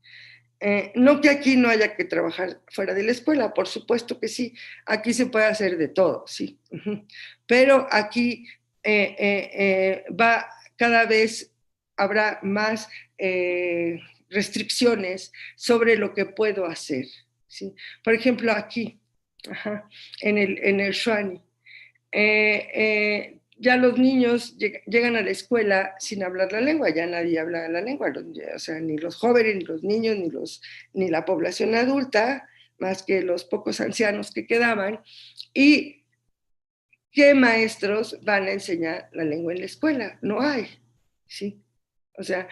No que aquí no haya que trabajar fuera de la escuela, por supuesto que sí, aquí se puede hacer de todo, sí, pero aquí va cada vez habrá más restricciones sobre lo que puedo hacer, ¿sí? Por ejemplo, aquí, en el Xoani, ya los niños llegan a la escuela sin hablar la lengua, ya nadie habla la lengua, o sea, ni los jóvenes, ni los niños, ni la población adulta, más que los pocos ancianos que quedaban. ¿Y qué maestros van a enseñar la lengua en la escuela? No hay, ¿sí? O sea,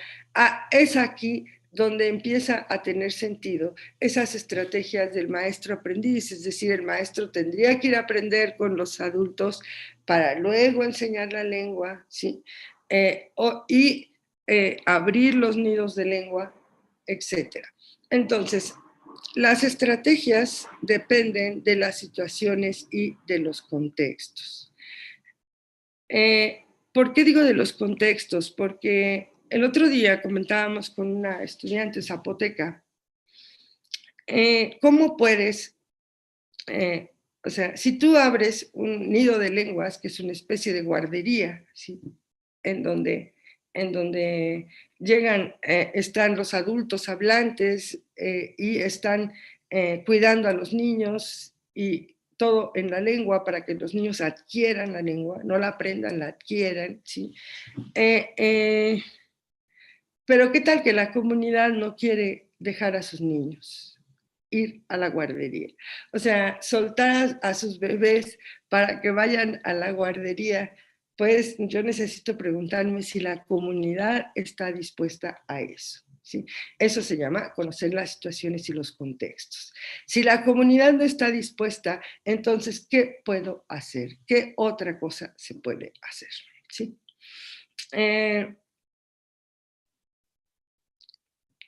es aquí donde empieza a tener sentido esas estrategias del maestro aprendiz, es decir, el maestro tendría que ir a aprender con los adultos para luego enseñar la lengua, ¿sí? Abrir los nidos de lengua, etc. Entonces, las estrategias dependen de las situaciones y de los contextos. ¿Por qué digo de los contextos? Porque el otro día comentábamos con una estudiante zapoteca, ¿cómo puedes, o sea, si tú abres un nido de lenguas, que es una especie de guardería, ¿sí? en donde llegan, están los adultos hablantes y están cuidando a los niños y todo en la lengua para que los niños adquieran la lengua, no la aprendan, la adquieran, ¿sí? Pero ¿qué tal que la comunidad no quiere dejar a sus niños ir a la guardería? O sea, soltar a sus bebés para que vayan a la guardería, pues yo necesito preguntarme si la comunidad está dispuesta a eso, ¿sí? Eso se llama conocer las situaciones y los contextos. Si la comunidad no está dispuesta, entonces, ¿qué puedo hacer? ¿Qué otra cosa se puede hacer? ¿Sí?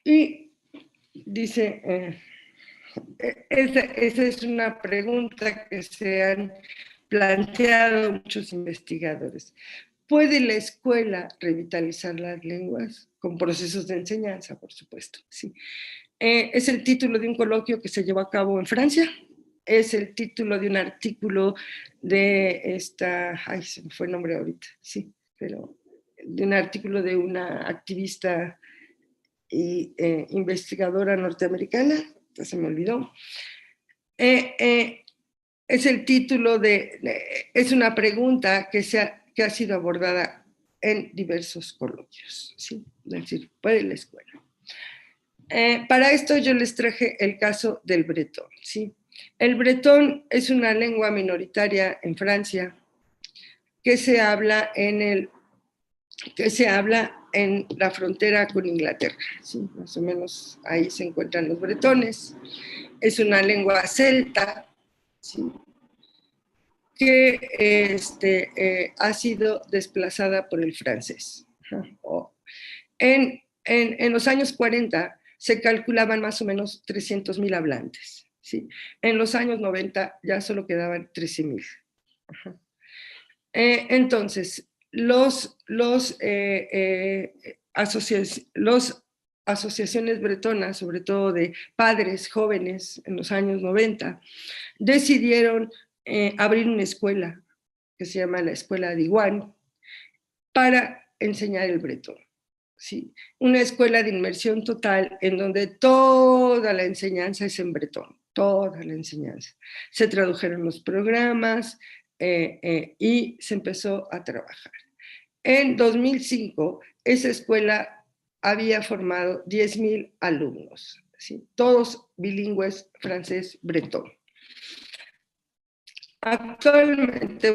Y dice, esa es una pregunta que se han planteado muchos investigadores. ¿Puede la escuela revitalizar las lenguas? Con procesos de enseñanza, por supuesto. Sí. Es el título de un coloquio que se llevó a cabo en Francia, es el título de un artículo de esta, ay, se me fue el nombre ahorita, sí, pero de un artículo de una activista y investigadora norteamericana, ya se me olvidó. Es el título es una pregunta que ha sido abordada en diversos coloquios, ¿sí? Es decir, puede la escuela. Para esto yo les traje el caso del bretón, ¿sí? El bretón es una lengua minoritaria en Francia que se habla en la frontera con Inglaterra, ¿sí? Más o menos ahí se encuentran los bretones. Es una lengua celta, ¿sí? Que ha sido desplazada por el francés. En los años 40 se calculaban más o menos 300,000 hablantes, ¿sí? En los años 90 ya solo quedaban 13,000. Entonces, los asociaciones bretonas, sobre todo de padres jóvenes en los años 90, decidieron abrir una escuela que se llama la Escuela de Diwan para enseñar el bretón. Sí, una escuela de inmersión total en donde toda la enseñanza es en bretón, toda la enseñanza. Se tradujeron los programas y se empezó a trabajar. En 2005, esa escuela había formado 10,000 alumnos, ¿sí? Todos bilingües francés-bretón. Actualmente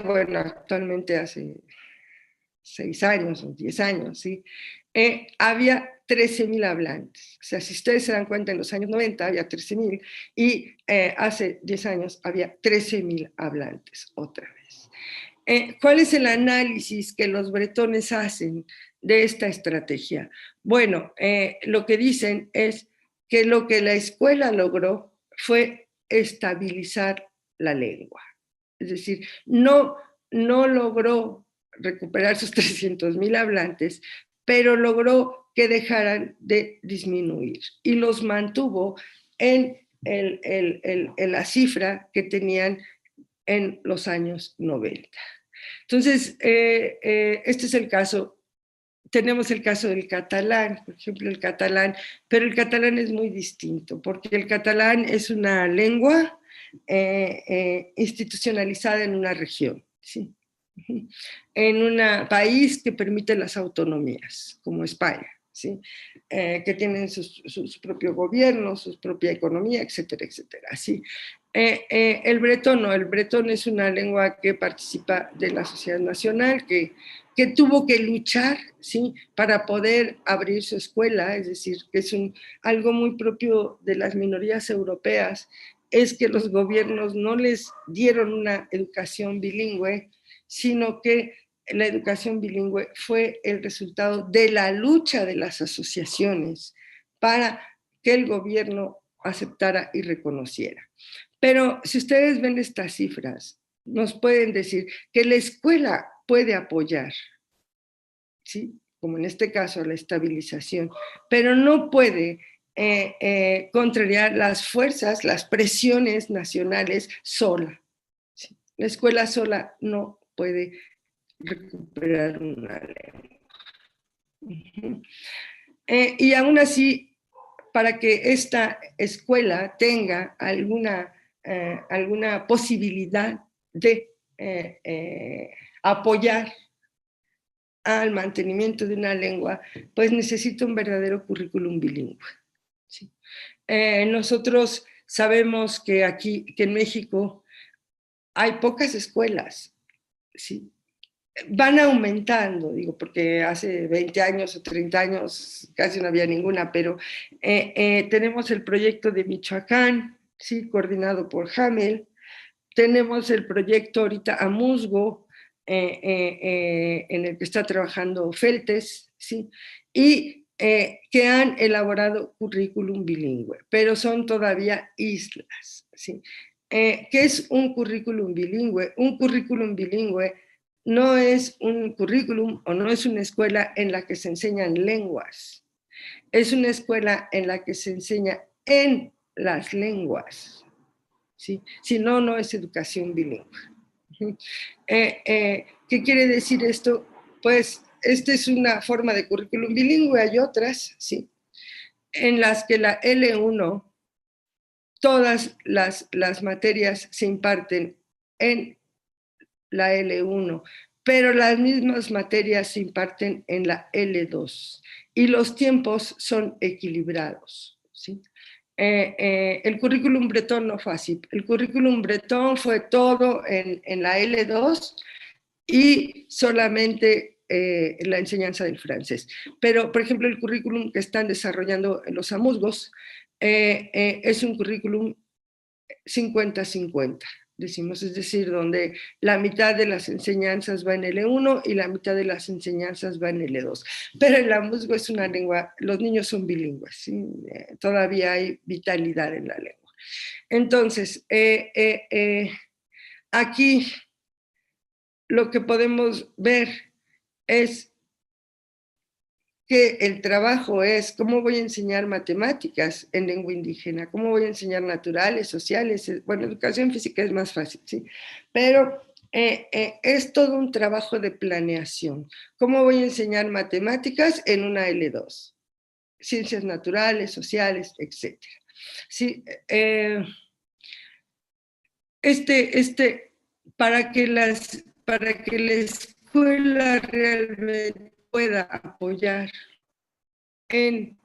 hace 6 años o 10 años, ¿sí? Había 13,000 hablantes. O sea, si ustedes se dan cuenta, en los años 90 había 13,000 y hace 10 años había 13,000 hablantes otra vez. ¿Cuál es el análisis que los bretones hacen de esta estrategia? Bueno, lo que dicen es que lo que la escuela logró fue estabilizar la lengua. Es decir, no logró recuperar sus 300,000 hablantes, pero logró que dejaran de disminuir y los mantuvo en la cifra que tenían en los años 90. Entonces, este es el caso. Tenemos el caso del catalán, por ejemplo, el catalán, pero el catalán es muy distinto, porque el catalán es una lengua institucionalizada en una región, ¿sí? En un país que permite las autonomías, como España, ¿sí? Que tienen su propio gobierno, su propia economía, etcétera, etcétera, ¿sí? El bretón no, el bretón es una lengua que participa de la sociedad nacional, que tuvo que luchar, ¿sí? Para poder abrir su escuela, es decir, que es algo muy propio de las minorías europeas, es que los gobiernos no les dieron una educación bilingüe, sino que la educación bilingüe fue el resultado de la lucha de las asociaciones para que el gobierno aceptara y reconociera. Pero si ustedes ven estas cifras, nos pueden decir que la escuela puede apoyar, ¿sí? Como en este caso, la estabilización, pero no puede contrariar las fuerzas, las presiones nacionales sola. ¿Sí? La escuela sola no puede recuperar una lengua. Y aún así, para que esta escuela tenga alguna posibilidad de apoyar al mantenimiento de una lengua, pues necesita un verdadero currículum bilingüe. ¿Sí? Nosotros sabemos que que en México hay pocas escuelas, ¿sí? Van aumentando, digo, porque hace 20 años o 30 años casi no había ninguna, pero tenemos el proyecto de Michoacán, ¿sí? Coordinado por Hamel. Tenemos el proyecto ahorita Amusgo, en el que está trabajando Feltes, ¿sí? Y que han elaborado currículum bilingüe, pero son todavía islas, ¿sí? ¿Qué es un currículum bilingüe? Un currículum bilingüe no es un currículum o no es una escuela en la que se enseñan lenguas, es una escuela en la que se enseña en las lenguas, ¿sí? Si no, no es educación bilingüe. ¿Qué quiere decir esto? Pues esta es una forma de currículum bilingüe, hay otras, ¿sí? En las que la L1, todas las materias se imparten en la L1, pero las mismas materias se imparten en la L2 y los tiempos son equilibrados, ¿sí? El currículum bretón no fue así. El currículum bretón fue todo en la L2 y solamente la enseñanza del francés. Pero, por ejemplo, el currículum que están desarrollando los amuzgos es un currículum 50-50, decimos, es decir, donde la mitad de las enseñanzas va en L1 y la mitad de las enseñanzas va en L2. Pero el amuzgo es una lengua, los niños son bilingües, ¿sí? Todavía hay vitalidad en la lengua. Entonces, aquí lo que podemos ver es que el trabajo es cómo voy a enseñar matemáticas en lengua indígena, cómo voy a enseñar naturales, sociales, bueno, educación física es más fácil, ¿sí? Pero es todo un trabajo de planeación. ¿Cómo voy a enseñar matemáticas en una L2? Ciencias naturales, sociales, etc. Sí, para que la escuela realmente pueda apoyar en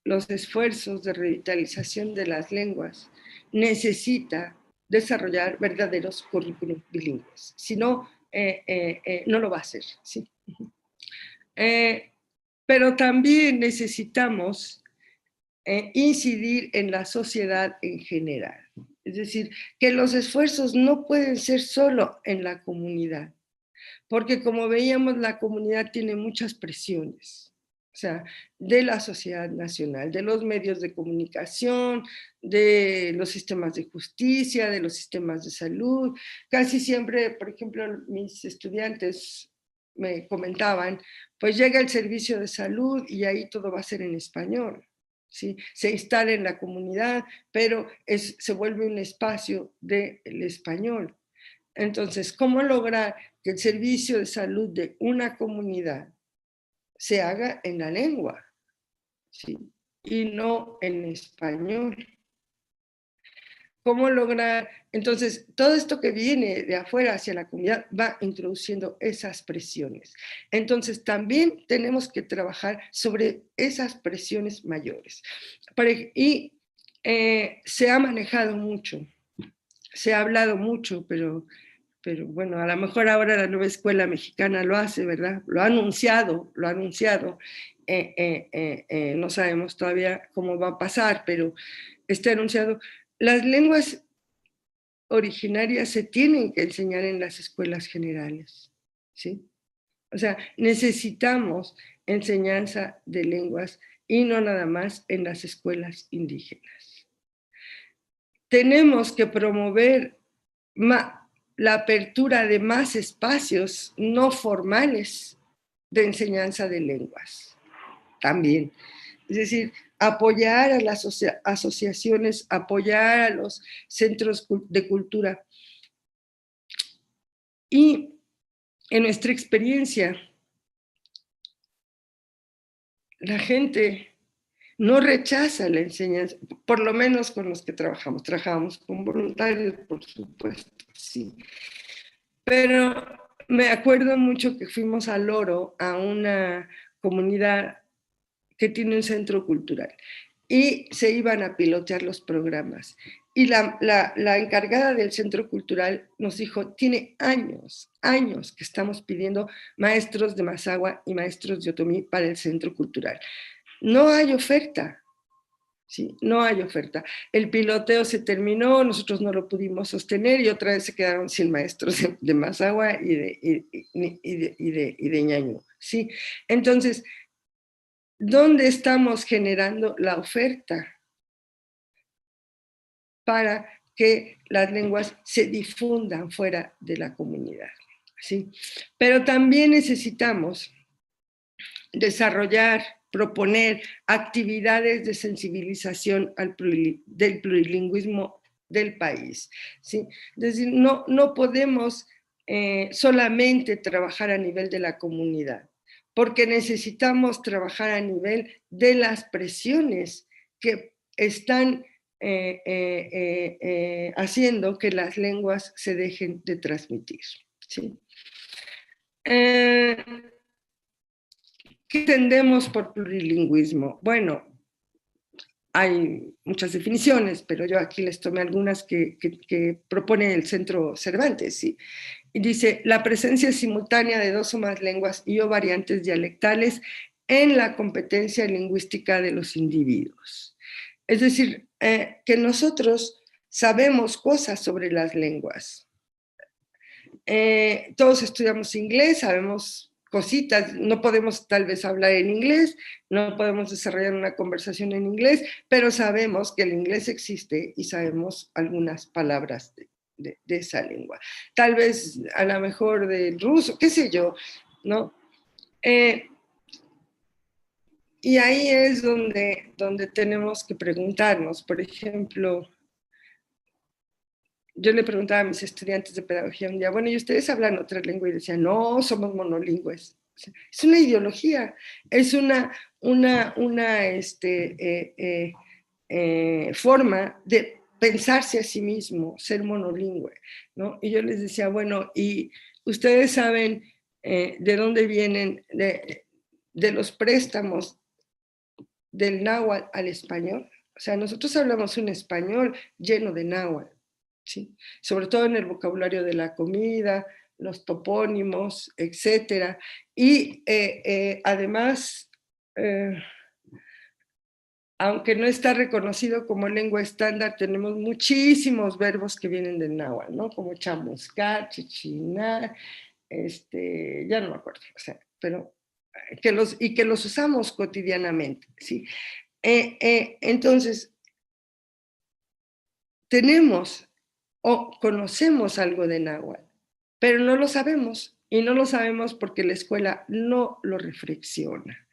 los esfuerzos de revitalización de las lenguas, necesita desarrollar verdaderos currículums bilingües. Si no, no lo va a hacer. ¿Sí? Pero también necesitamos incidir en la sociedad en general. Es decir, que los esfuerzos no pueden ser solo en la comunidad, porque como veíamos, la comunidad tiene muchas presiones, o sea, de la sociedad nacional, de los medios de comunicación, de los sistemas de justicia, de los sistemas de salud. Casi siempre, por ejemplo, mis estudiantes me comentaban, pues llega el servicio de salud y ahí todo va a ser en español. ¿Sí? Se instala en la comunidad, pero se vuelve un espacio del español. Entonces, ¿cómo lograr que el servicio de salud de una comunidad se haga en la lengua, ¿sí? Y no en español? ¿Cómo lograr? Entonces, todo esto que viene de afuera hacia la comunidad va introduciendo esas presiones. Entonces, también tenemos que trabajar sobre esas presiones mayores. Y se ha manejado mucho, se ha hablado mucho, pero bueno, a lo mejor ahora la nueva escuela mexicana lo hace, ¿verdad? Lo ha anunciado, no sabemos todavía cómo va a pasar, pero está anunciado. Las lenguas originarias se tienen que enseñar en las escuelas generales, ¿sí? O sea, necesitamos enseñanza de lenguas y no nada más en las escuelas indígenas. Tenemos que promover la apertura de más espacios no formales de enseñanza de lenguas también. Es decir, apoyar a las asociaciones, apoyar a los centros de cultura. Y en nuestra experiencia, la gente no rechaza la enseñanza, por lo menos con los que trabajamos. Trabajamos con voluntarios, por supuesto, sí. Pero me acuerdo mucho que fuimos al Oro, a una comunidad que tiene un centro cultural, y se iban a pilotear los programas. Y la encargada del centro cultural nos dijo, tiene años que estamos pidiendo maestros de Mazahua y maestros de Otomí para el centro cultural. No hay oferta. Sí, no hay oferta. El piloteo se terminó, nosotros no lo pudimos sostener y otra vez se quedaron sin maestros de Mazahua y de ñañú. ¿Sí? Entonces, ¿dónde estamos generando la oferta para que las lenguas se difundan fuera de la comunidad? ¿Sí? Pero también necesitamos desarrollar, proponer actividades de sensibilización del plurilingüismo del país, ¿sí? Es decir, no podemos solamente trabajar a nivel de la comunidad, porque necesitamos trabajar a nivel de las presiones que están haciendo que las lenguas se dejen de transmitir, ¿sí? ¿Qué entendemos por plurilingüismo? Bueno, hay muchas definiciones, pero yo aquí les tomé algunas que propone el Centro Cervantes, ¿sí? Y dice, la presencia simultánea de dos o más lenguas y o variantes dialectales en la competencia lingüística de los individuos. Es decir, que nosotros sabemos cosas sobre las lenguas. Todos estudiamos inglés, sabemos cositas, no podemos tal vez hablar en inglés, no podemos desarrollar una conversación en inglés, pero sabemos que el inglés existe y sabemos algunas palabras de esa lengua. Tal vez a lo mejor del ruso, qué sé yo, ¿no? Y ahí es donde tenemos que preguntarnos, por ejemplo, yo le preguntaba a mis estudiantes de pedagogía un día, bueno, ¿y ustedes hablan otra lengua? Y decían, no, somos monolingües. O sea, es una ideología, es una forma de pensarse a sí mismo, ser monolingüe, ¿no? Y yo les decía, bueno, ¿y ustedes saben de dónde vienen de los préstamos del náhuatl al español? O sea, nosotros hablamos un español lleno de náhuatl, ¿sí? Sobre todo en el vocabulario de la comida, los topónimos, etcétera. Y además, aunque no está reconocido como lengua estándar, tenemos muchísimos verbos que vienen del náhuatl, ¿no? Como chamuscar, chichinar, ya no me acuerdo, o sea, pero que los usamos cotidianamente, ¿sí? Entonces, tenemos o conocemos algo de náhuatl, pero no lo sabemos, y no lo sabemos porque la escuela no lo reflexiona.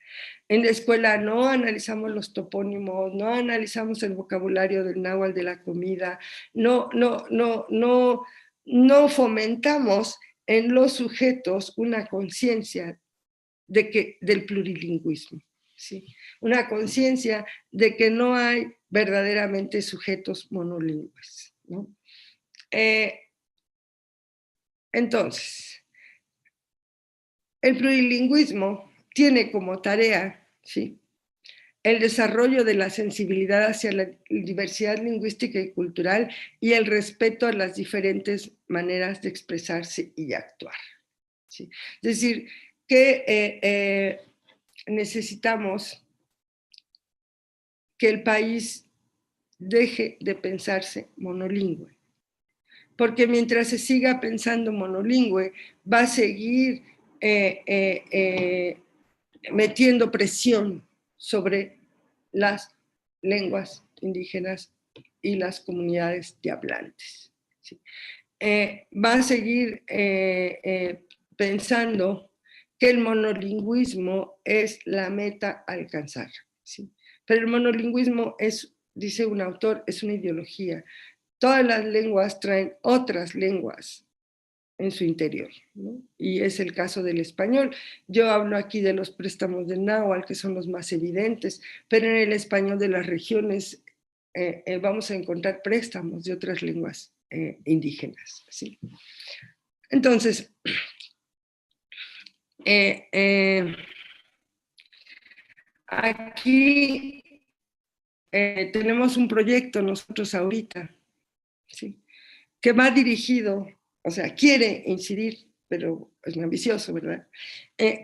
En la escuela no analizamos los topónimos, no analizamos el vocabulario del náhuatl de la comida, no fomentamos en los sujetos una conciencia del plurilingüismo, ¿sí? Una conciencia de que no hay verdaderamente sujetos monolingües, ¿no? Entonces, el plurilingüismo tiene como tarea, ¿sí?, el desarrollo de la sensibilidad hacia la diversidad lingüística y cultural y el respeto a las diferentes maneras de expresarse y actuar, ¿sí? Es decir, que necesitamos que el país deje de pensarse monolingüe, porque mientras se siga pensando monolingüe, va a seguir metiendo presión sobre las lenguas indígenas y las comunidades de hablantes, ¿sí? Va a seguir pensando que el monolingüismo es la meta a alcanzar, ¿sí? Pero el monolingüismo es, dice un autor, es una ideología. Todas las lenguas traen otras lenguas en su interior, ¿no? Y es el caso del español. Yo hablo aquí de los préstamos del náhuatl, que son los más evidentes, pero en el español de las regiones vamos a encontrar préstamos de otras lenguas indígenas, ¿sí? Entonces, aquí tenemos un proyecto nosotros ahorita, ¿sí?, que va dirigido, o sea, quiere incidir, pero es muy ambicioso, ¿verdad?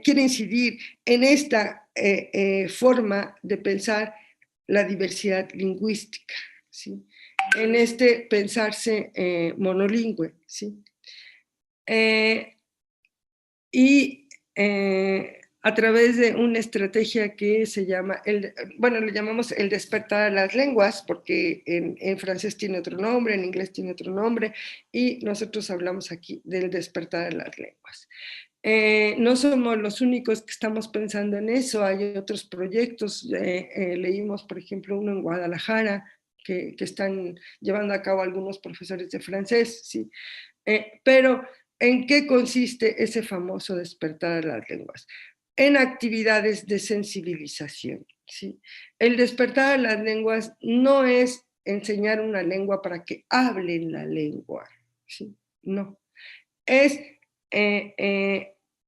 Quiere incidir en esta forma de pensar la diversidad lingüística, ¿sí?, en este pensarse monolingüe, ¿sí? Y a través de una estrategia que se llama, le llamamos el despertar a las lenguas, porque en francés tiene otro nombre, en inglés tiene otro nombre, y nosotros hablamos aquí del despertar a las lenguas. No somos los únicos que estamos pensando en eso, hay otros proyectos, leímos por ejemplo uno en Guadalajara, que están llevando a cabo algunos profesores de francés, ¿sí? Pero, ¿en qué consiste ese famoso despertar a las lenguas? En actividades de sensibilización, ¿sí? El despertar a las lenguas no es enseñar una lengua para que hablen la lengua, ¿sí? No. Es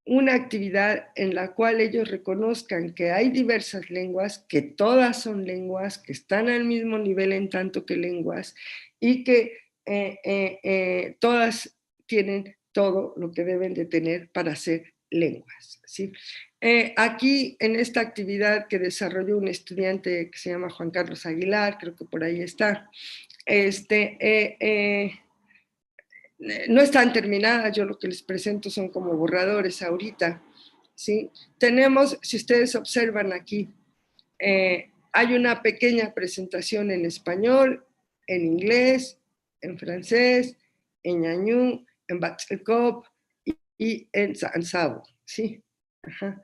una actividad en la cual ellos reconozcan que hay diversas lenguas, que todas son lenguas, que están al mismo nivel en tanto que lenguas y que todas tienen todo lo que deben de tener para ser lenguas, ¿sí? Aquí en esta actividad que desarrolló un estudiante que se llama Juan Carlos Aguilar, creo que por ahí está, no están terminadas, yo lo que les presento son como borradores ahorita, ¿sí? Tenemos, si ustedes observan aquí, hay una pequeña presentación en español, en inglés, en francés, en ñañú, en batzelkop y en sansabo, ¿sí? Ajá.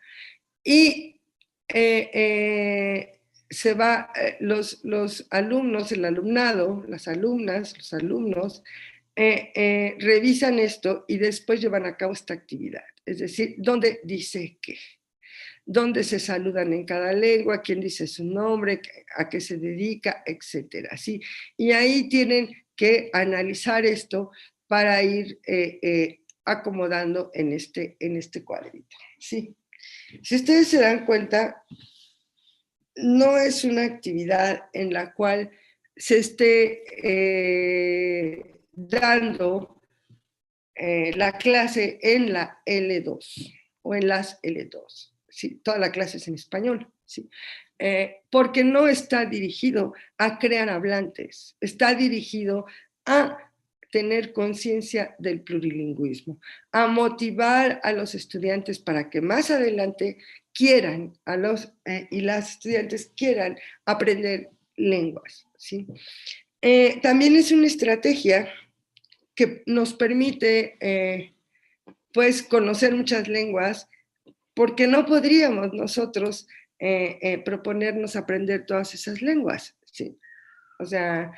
Y se va, los alumnos, el alumnado, las alumnas, los alumnos, revisan esto y después llevan a cabo esta actividad. Es decir, ¿dónde dice qué? ¿Dónde se saludan en cada lengua? ¿Quién dice su nombre? ¿A qué se dedica? Etcétera. ¿Sí? Y ahí tienen que analizar esto para ir acomodando en este cuadrito. ¿Sí? Si ustedes se dan cuenta, no es una actividad en la cual se esté dando la clase en la L2 o en las L2. Sí, toda la clase es en español, sí. Porque no está dirigido a crear hablantes, está dirigido a tener conciencia del plurilingüismo, a motivar a los estudiantes para que más adelante quieran, y las estudiantes quieran aprender lenguas, ¿sí? También es una estrategia que nos permite pues conocer muchas lenguas, porque no podríamos nosotros proponernos aprender todas esas lenguas, ¿sí? O sea,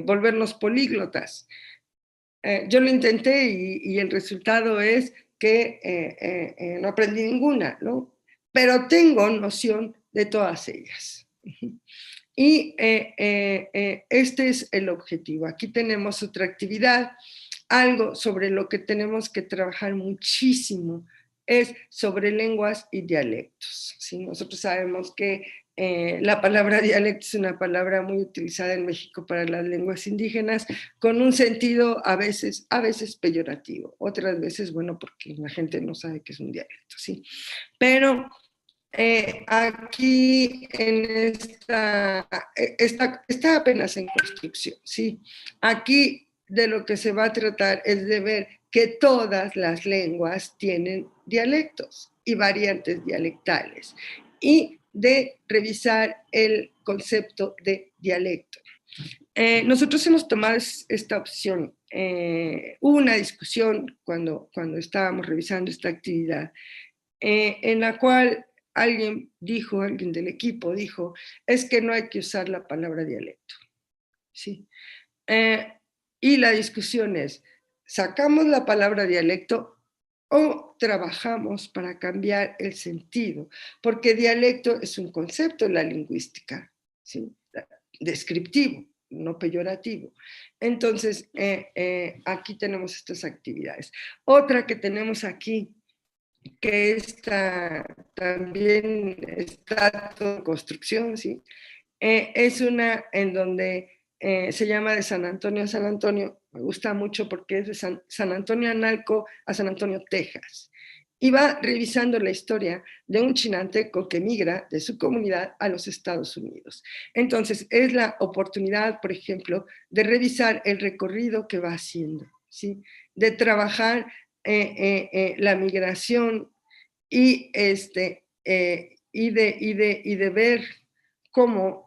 volvernos políglotas. Yo lo intenté y el resultado es que no aprendí ninguna, ¿no? Pero tengo noción de todas ellas. Y este es el objetivo. Aquí tenemos otra actividad. Algo sobre lo que tenemos que trabajar muchísimo es sobre lenguas y dialectos, ¿sí? Nosotros sabemos que la palabra dialecto es una palabra muy utilizada en México para las lenguas indígenas, con un sentido a veces peyorativo, otras veces, bueno, porque la gente no sabe qué es un dialecto, ¿sí? Pero aquí en está apenas en construcción, ¿sí? Aquí de lo que se va a tratar es de ver que todas las lenguas tienen dialectos y variantes dialectales y de revisar el concepto de dialecto. Nosotros hemos tomado esta opción. Hubo una discusión cuando estábamos revisando esta actividad en la cual alguien del equipo dijo, es que no hay que usar la palabra dialecto. ¿Sí? Y la discusión es, ¿sacamos la palabra dialecto o trabajamos para cambiar el sentido? Porque dialecto es un concepto en la lingüística, ¿sí? Descriptivo, no peyorativo. Entonces, aquí tenemos estas actividades. Otra que tenemos aquí, que también está en construcción, ¿sí? Es una en donde se llama de San Antonio a San Antonio, me gusta mucho porque es de San Antonio Analco a San Antonio, Texas, y va revisando la historia de un chinanteco que migra de su comunidad a los Estados Unidos. Entonces, es la oportunidad, por ejemplo, de revisar el recorrido que va haciendo, ¿sí? De trabajar la migración y, y de ver cómo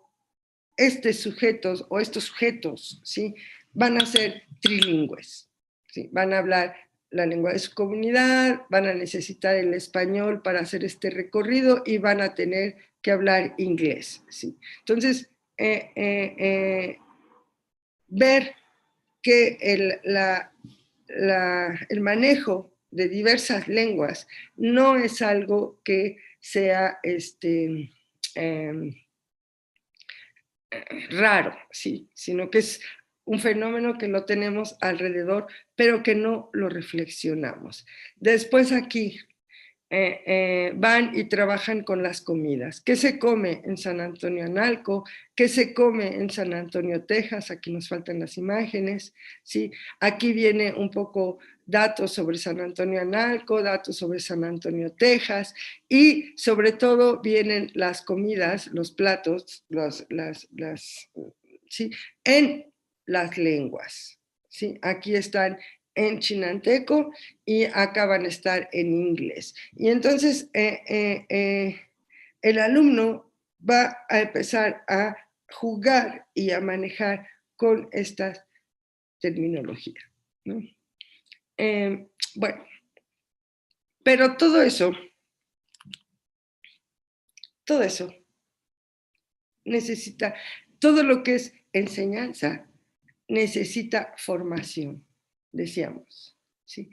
estos sujetos, ¿sí? Van a ser trilingües, ¿sí? Van a hablar la lengua de su comunidad, van a necesitar el español para hacer este recorrido y van a tener que hablar inglés, ¿sí? Entonces, ver que el manejo de diversas lenguas no es algo que sea raro, ¿sí? Sino que es un fenómeno que lo tenemos alrededor, pero que no lo reflexionamos. Después aquí van y trabajan con las comidas. ¿Qué se come en San Antonio Analco? ¿Qué se come en San Antonio, Texas? Aquí nos faltan las imágenes, ¿sí? Aquí viene un poco datos sobre San Antonio Analco, datos sobre San Antonio, Texas, y sobre todo vienen las comidas, los platos, ¿sí? En las lenguas, ¿sí? Aquí están en chinanteco y acá van a estar en inglés. Y entonces el alumno va a empezar a jugar y a manejar con esta terminología, ¿no? Bueno, pero todo eso necesita, todo lo que es enseñanza necesita formación, decíamos, ¿sí?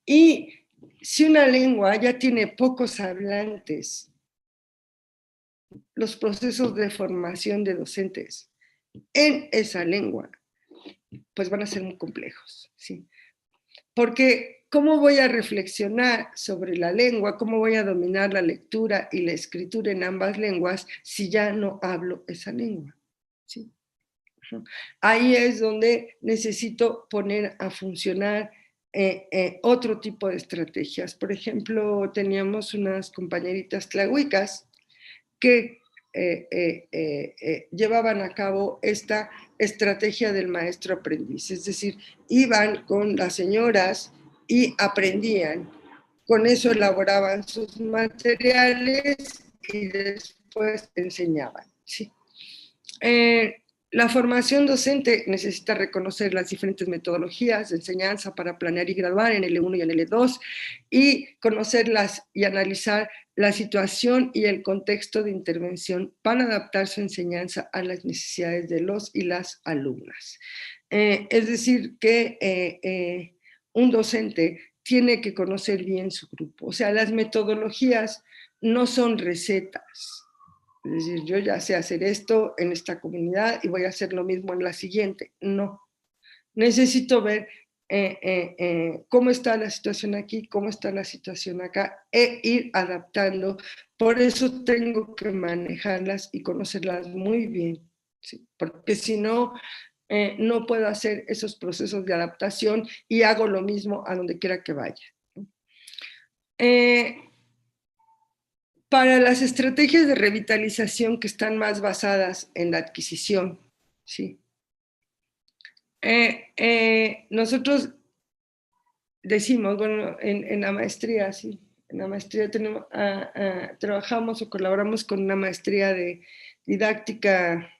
Y si una lengua ya tiene pocos hablantes, los procesos de formación de docentes en esa lengua, pues van a ser muy complejos, ¿sí? Porque ¿cómo voy a reflexionar sobre la lengua? ¿Cómo voy a dominar la lectura y la escritura en ambas lenguas si ya no hablo esa lengua? ¿Sí? Ahí es donde necesito poner a funcionar otro tipo de estrategias. Por ejemplo, teníamos unas compañeritas tlahuicas que llevaban a cabo esta estrategia del maestro aprendiz, es decir, iban con las señoras y aprendían, con eso elaboraban sus materiales y después enseñaban, ¿sí? La formación docente necesita reconocer las diferentes metodologías de enseñanza para planear y graduar en L1 y en L2 y conocerlas y analizar la situación y el contexto de intervención para adaptar su enseñanza a las necesidades de los y las alumnas. Es decir, que un docente tiene que conocer bien su grupo. O sea, las metodologías no son recetas. Es decir, yo ya sé hacer esto en esta comunidad y voy a hacer lo mismo en la siguiente. No. Necesito ver cómo está la situación aquí, cómo está la situación acá, e ir adaptando. Por eso tengo que manejarlas y conocerlas muy bien, ¿sí? Porque si no, no puedo hacer esos procesos de adaptación y hago lo mismo a donde quiera que vaya. Para las estrategias de revitalización que están más basadas en la adquisición, ¿sí? Nosotros decimos, bueno, en la maestría, sí, en la maestría trabajamos o colaboramos con una maestría de didáctica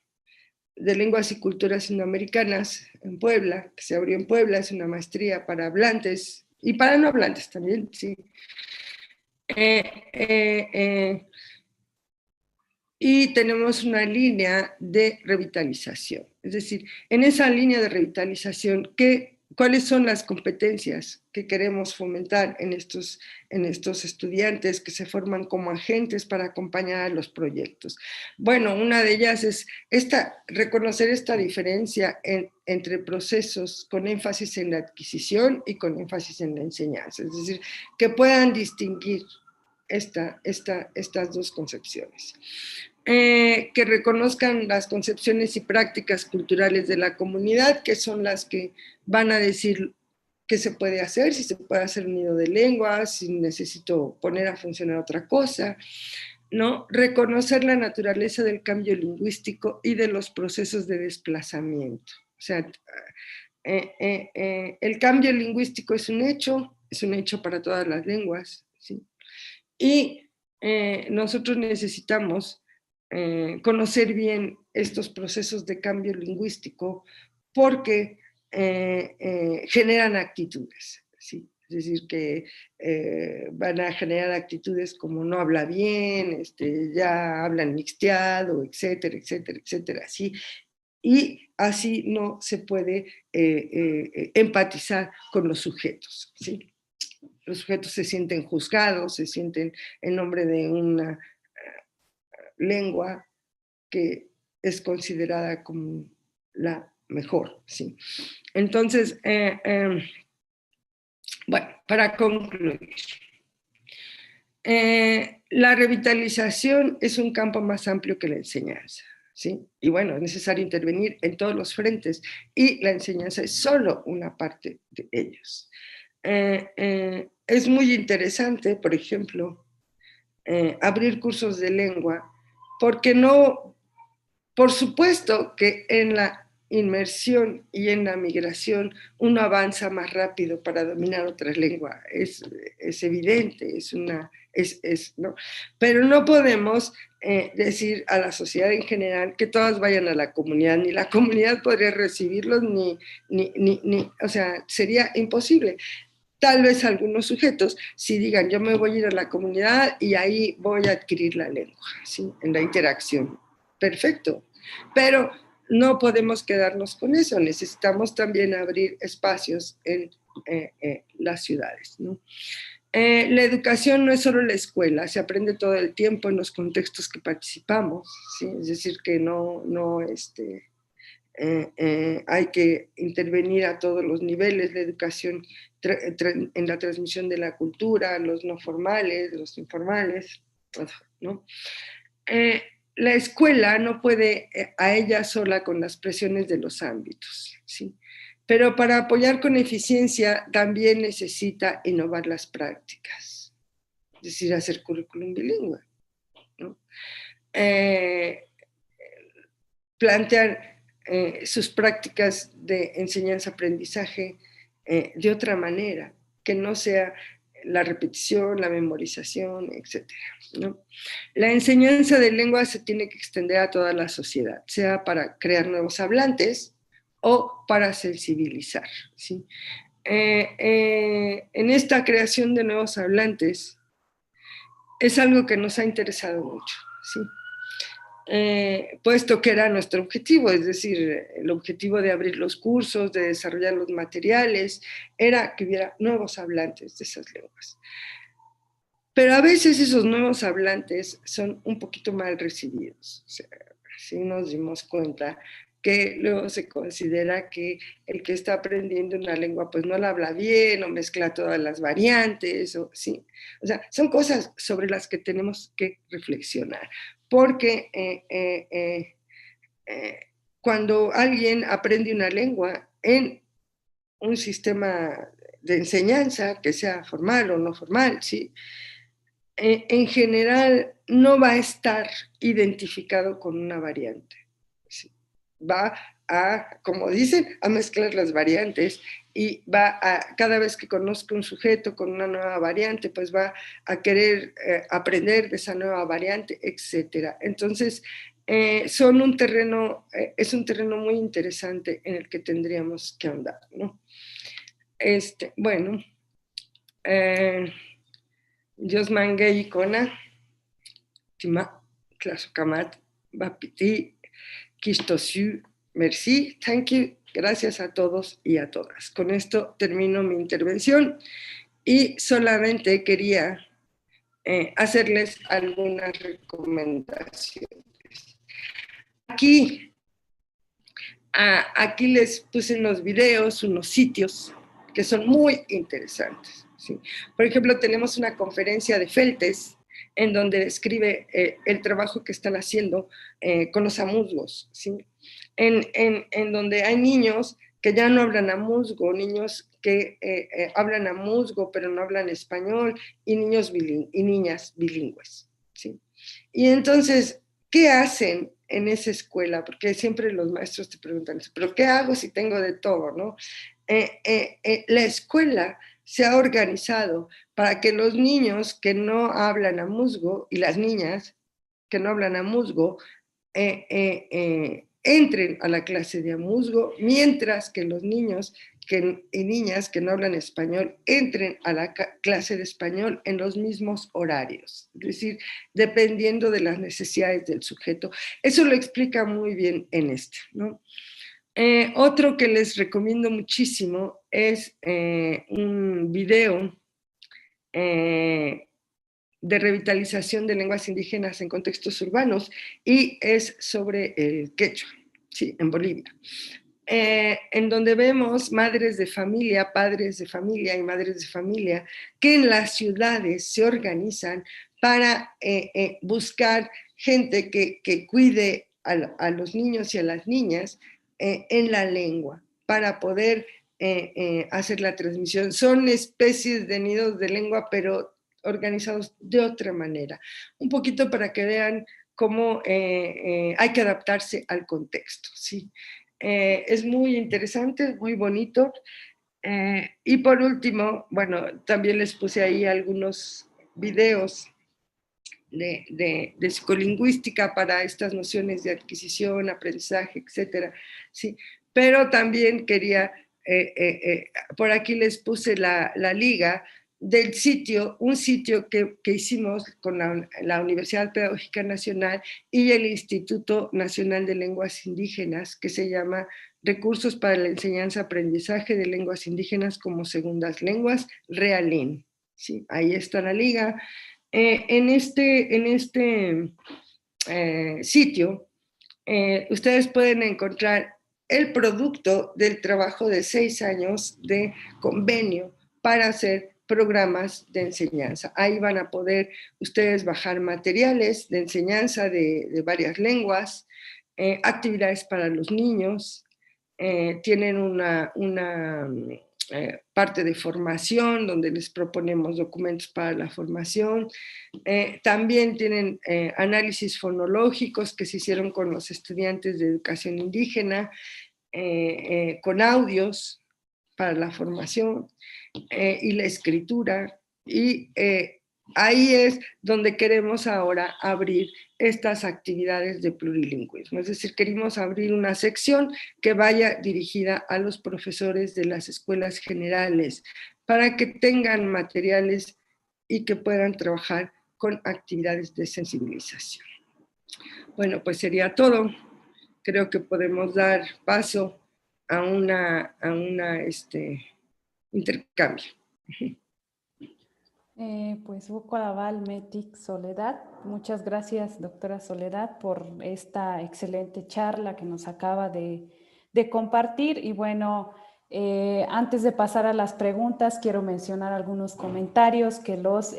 de lenguas y culturas indoamericanas en Puebla, que se abrió en Puebla, es una maestría para hablantes y para no hablantes también, sí. Y tenemos una línea de revitalización. Es decir, en esa línea de revitalización, ¿cuáles son las competencias que queremos fomentar en estos estudiantes que se forman como agentes para acompañar a los proyectos? Bueno, una de ellas es reconocer esta diferencia entre procesos con énfasis en la adquisición y con énfasis en la enseñanza. Es decir, que puedan distinguir estas dos concepciones. Que reconozcan las concepciones y prácticas culturales de la comunidad, que son las que van a decir qué se puede hacer, si se puede hacer un nido de lenguas, si necesito poner a funcionar otra cosa, ¿no? Reconocer la naturaleza del cambio lingüístico y de los procesos de desplazamiento. O sea, el cambio lingüístico es un hecho para todas las lenguas, ¿sí? Y nosotros necesitamos conocer bien estos procesos de cambio lingüístico porque generan actitudes, ¿sí? Es decir, que van a generar actitudes como no habla bien, ya hablan mixteado, etcétera, etcétera, etcétera, así. Y así no se puede empatizar con los sujetos, ¿sí? Los sujetos se sienten juzgados, se sienten en nombre de una lengua que es considerada como la mejor, ¿sí? Entonces, bueno, para concluir, la revitalización es un campo más amplio que la enseñanza, ¿sí? Y bueno, es necesario intervenir en todos los frentes y la enseñanza es solo una parte de ellos. Es muy interesante, por ejemplo, abrir cursos de lengua, porque no, por supuesto que en la inmersión y en la migración uno avanza más rápido para dominar otra lengua, es evidente, ¿no? Pero no podemos decir a la sociedad en general que todas vayan a la comunidad, ni la comunidad podría recibirlos, o sea, sería imposible. Tal vez algunos sujetos si digan, yo me voy a ir a la comunidad y ahí voy a adquirir la lengua, ¿sí? En la interacción. Perfecto. Pero no podemos quedarnos con eso. Necesitamos también abrir espacios en las ciudades, ¿no? La educación no es solo la escuela, se aprende todo el tiempo en los contextos que participamos, ¿sí? Es decir, que hay que intervenir a todos los niveles, la educación en la transmisión de la cultura, los no formales, los informales, ¿no? La escuela no puede a ella sola con las presiones de los ámbitos, ¿sí? Pero para apoyar con eficiencia también necesita innovar las prácticas, es decir, hacer currículum bilingüe, ¿no? Plantear sus prácticas de enseñanza-aprendizaje de otra manera, que no sea la repetición, la memorización, etcétera, ¿no? La enseñanza de lengua se tiene que extender a toda la sociedad, sea para crear nuevos hablantes o para sensibilizar, ¿sí? En esta creación de nuevos hablantes es algo que nos ha interesado mucho, ¿sí? Puesto que era nuestro objetivo, es decir, el objetivo de abrir los cursos, de desarrollar los materiales, era que hubiera nuevos hablantes de esas lenguas. Pero a veces esos nuevos hablantes son un poquito mal recibidos. O sea, sí nos dimos cuenta que luego se considera que el que está aprendiendo una lengua pues no la habla bien o mezcla todas las variantes, ¿sí? O sea, son cosas sobre las que tenemos que reflexionar, porque cuando alguien aprende una lengua en un sistema de enseñanza, que sea formal o no formal, ¿sí? En general no va a estar identificado con una variante. ¿Sí? Va a, como dicen, a mezclar las variantes y va a, cada vez que conozca un sujeto con una nueva variante, pues va a querer aprender de esa nueva variante, etc. Entonces, es un terreno muy interesante en el que tendríamos que andar, ¿no? Bueno, Josman Gay Kona, Tima, Clasocamat, Bapiti, Kistosu, merci, thank you, gracias a todos y a todas. Con esto termino mi intervención y solamente quería hacerles algunas recomendaciones. Aquí les puse unos videos, unos sitios que son muy interesantes, ¿sí? Por ejemplo, tenemos una conferencia de Feltes en donde describe el trabajo que están haciendo con los amuzgos, ¿sí? En donde hay niños que ya no hablan amuzgo, niños que hablan amuzgo pero no hablan español, y niños y niñas bilingües, ¿sí? Y entonces, ¿qué hacen en esa escuela? Porque siempre los maestros te preguntan, ¿pero qué hago si tengo de todo, no? La escuela se ha organizado para que los niños que no hablan amuzgo y las niñas que no hablan amuzgo entren a la clase de Amuzgo, mientras que los niños y niñas que no hablan español entren a la clase de español en los mismos horarios, es decir, dependiendo de las necesidades del sujeto. Eso lo explica muy bien en este, ¿no? Otro que les recomiendo muchísimo es un video de revitalización de lenguas indígenas en contextos urbanos, y es sobre el quechua, ¿sí? En Bolivia. En donde vemos madres de familia, padres de familia y madres de familia que en las ciudades se organizan para buscar gente que cuide a los niños y a las niñas en la lengua, para poder hacer la transmisión. Son especies de nidos de lengua, pero organizados de otra manera. Un poquito para que vean cómo hay que adaptarse al contexto, ¿sí? Es muy interesante, es muy bonito. Y por último, bueno, también les puse ahí algunos videos de psicolingüística para estas nociones de adquisición, aprendizaje, etcétera, ¿sí? Pero también quería, por aquí les puse la liga del sitio, un sitio que hicimos con la Universidad Pedagógica Nacional y el Instituto Nacional de Lenguas Indígenas, que se llama Recursos para la Enseñanza Aprendizaje de Lenguas Indígenas como Segundas Lenguas, REALIN. ¿Sí? Ahí está la liga. En este sitio, ustedes pueden encontrar el producto del trabajo de 6 años de convenio para hacer programas de enseñanza. Ahí van a poder ustedes bajar materiales de enseñanza de varias lenguas, actividades para los niños, tienen una parte de formación donde les proponemos documentos para la formación. También tienen análisis fonológicos que se hicieron con los estudiantes de educación indígena, con audios para la formación y la escritura. Y ahí es donde queremos ahora abrir estas actividades de plurilingüismo. Es decir, queremos abrir una sección que vaya dirigida a los profesores de las escuelas generales para que tengan materiales y que puedan trabajar con actividades de sensibilización. Bueno, pues sería todo. Creo que podemos dar paso a una intercambio. Pues Bukodaval Metic Soledad, muchas gracias, doctora Soledad, por esta excelente charla que nos acaba de compartir. Y bueno, antes de pasar a las preguntas, quiero mencionar algunos comentarios que los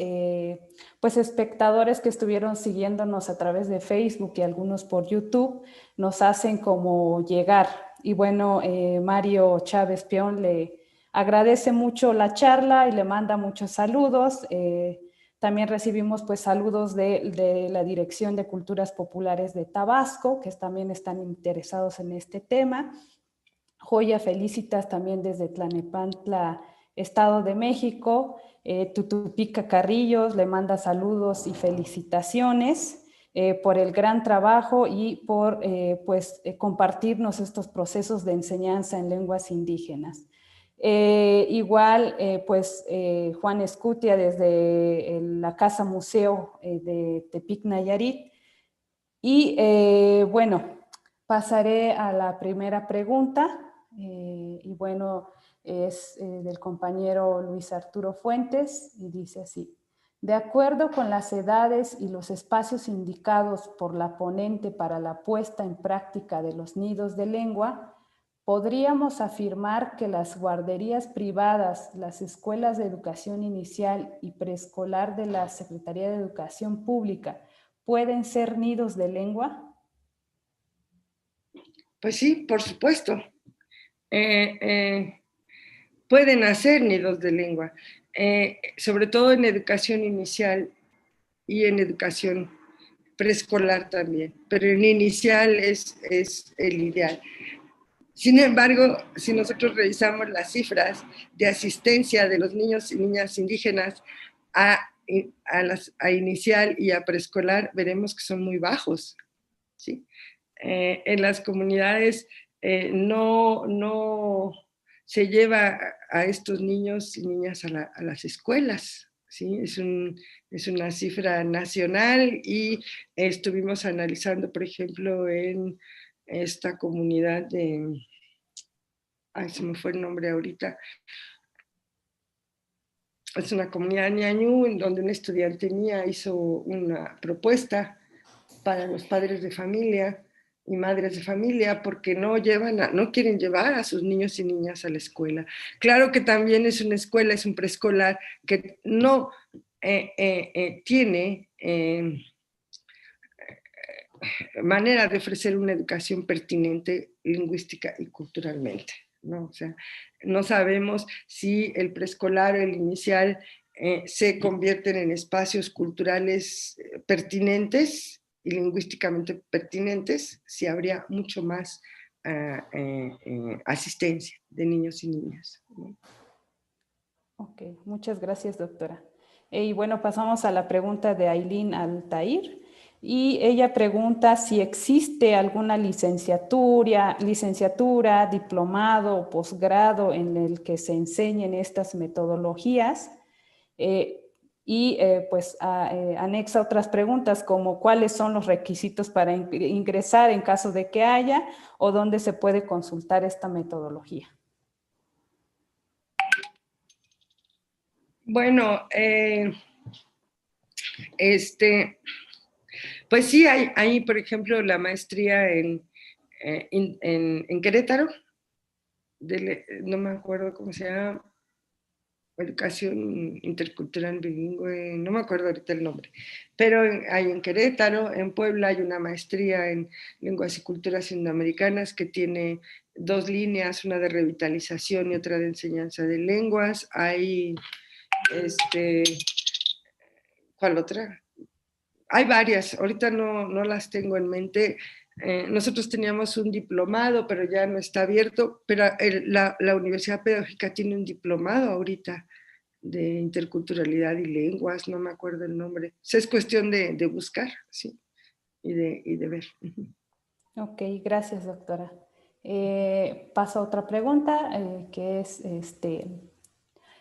pues espectadores que estuvieron siguiéndonos a través de Facebook y algunos por YouTube nos hacen como llegar. Y bueno, Mario Chávez Peón le agradece mucho la charla y le manda muchos saludos. También recibimos pues saludos de la Dirección de Culturas Populares de Tabasco, que también están interesados en este tema. Joya Felicitas también desde Tlanepantla, Estado de México. Tutupica Carrillos le manda saludos y felicitaciones por el gran trabajo y por compartirnos estos procesos de enseñanza en lenguas indígenas. Igual, Juan Escutia desde la Casa Museo de Tepic Nayarit. Y bueno, pasaré a la primera pregunta. Y bueno, es del compañero Luis Arturo Fuentes y dice así: de acuerdo con las edades y los espacios indicados por la ponente para la puesta en práctica de los nidos de lengua, ¿podríamos afirmar que las guarderías privadas, las escuelas de educación inicial y preescolar de la Secretaría de Educación Pública pueden ser nidos de lengua? Pues sí, por supuesto. Pueden hacer nidos de lengua, sobre todo en educación inicial y en educación preescolar también, pero en inicial es el ideal. Sin embargo, si nosotros revisamos las cifras de asistencia de los niños y niñas indígenas a inicial y a preescolar, veremos que son muy bajos, ¿sí? en las comunidades no se lleva a estos niños y niñas a las escuelas, ¿sí? Es una cifra nacional y estuvimos analizando, por ejemplo, en esta comunidad de, ay, se me fue el nombre ahorita, es una comunidad ñañú en donde un estudiante mía hizo una propuesta para los padres de familia y madres de familia porque no quieren llevar a sus niños y niñas a la escuela. Claro que también es una escuela, es un preescolar que no tiene manera de ofrecer una educación pertinente lingüística y culturalmente, ¿no? O sea, no sabemos si el preescolar o el inicial se convierten en espacios culturales pertinentes y lingüísticamente pertinentes, si habría mucho más asistencia de niños y niñas, ¿no? Ok, muchas gracias, doctora. Y bueno, pasamos a la pregunta de Aileen Altair. Y ella pregunta si existe alguna licenciatura, diplomado o posgrado en el que se enseñen estas metodologías. Pues anexa otras preguntas como cuáles son los requisitos para ingresar en caso de que haya o dónde se puede consultar esta metodología. Bueno, pues sí, hay, por ejemplo, la maestría en Querétaro, no me acuerdo cómo se llama, educación intercultural bilingüe, no me acuerdo ahorita el nombre, pero hay en Querétaro, en Puebla hay una maestría en lenguas y culturas indoamericanas que tiene 2 líneas, una de revitalización y otra de enseñanza de lenguas. Hay, ¿cuál otra? Hay varias, ahorita no las tengo en mente. Nosotros teníamos un diplomado, pero ya no está abierto, pero la Universidad Pedagógica tiene un diplomado ahorita de interculturalidad y lenguas, no me acuerdo el nombre. O sea, es cuestión de buscar, sí, y de ver. Ok, gracias, doctora. Paso a otra pregunta, que es,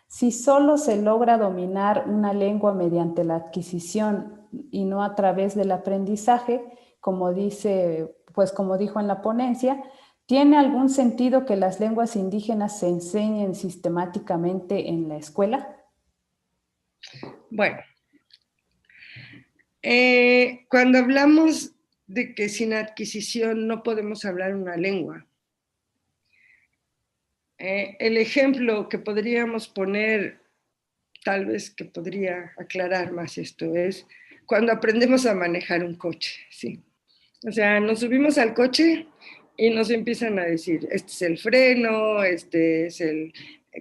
si solo se logra dominar una lengua mediante la adquisición y no a través del aprendizaje, como como dijo en la ponencia, ¿tiene algún sentido que las lenguas indígenas se enseñen sistemáticamente en la escuela? Bueno, cuando hablamos de que sin adquisición no podemos hablar una lengua, el ejemplo que podríamos poner, tal vez que podría aclarar más esto, es cuando aprendemos a manejar un coche, ¿sí? O sea, nos subimos al coche y nos empiezan a decir, este es el freno, este es el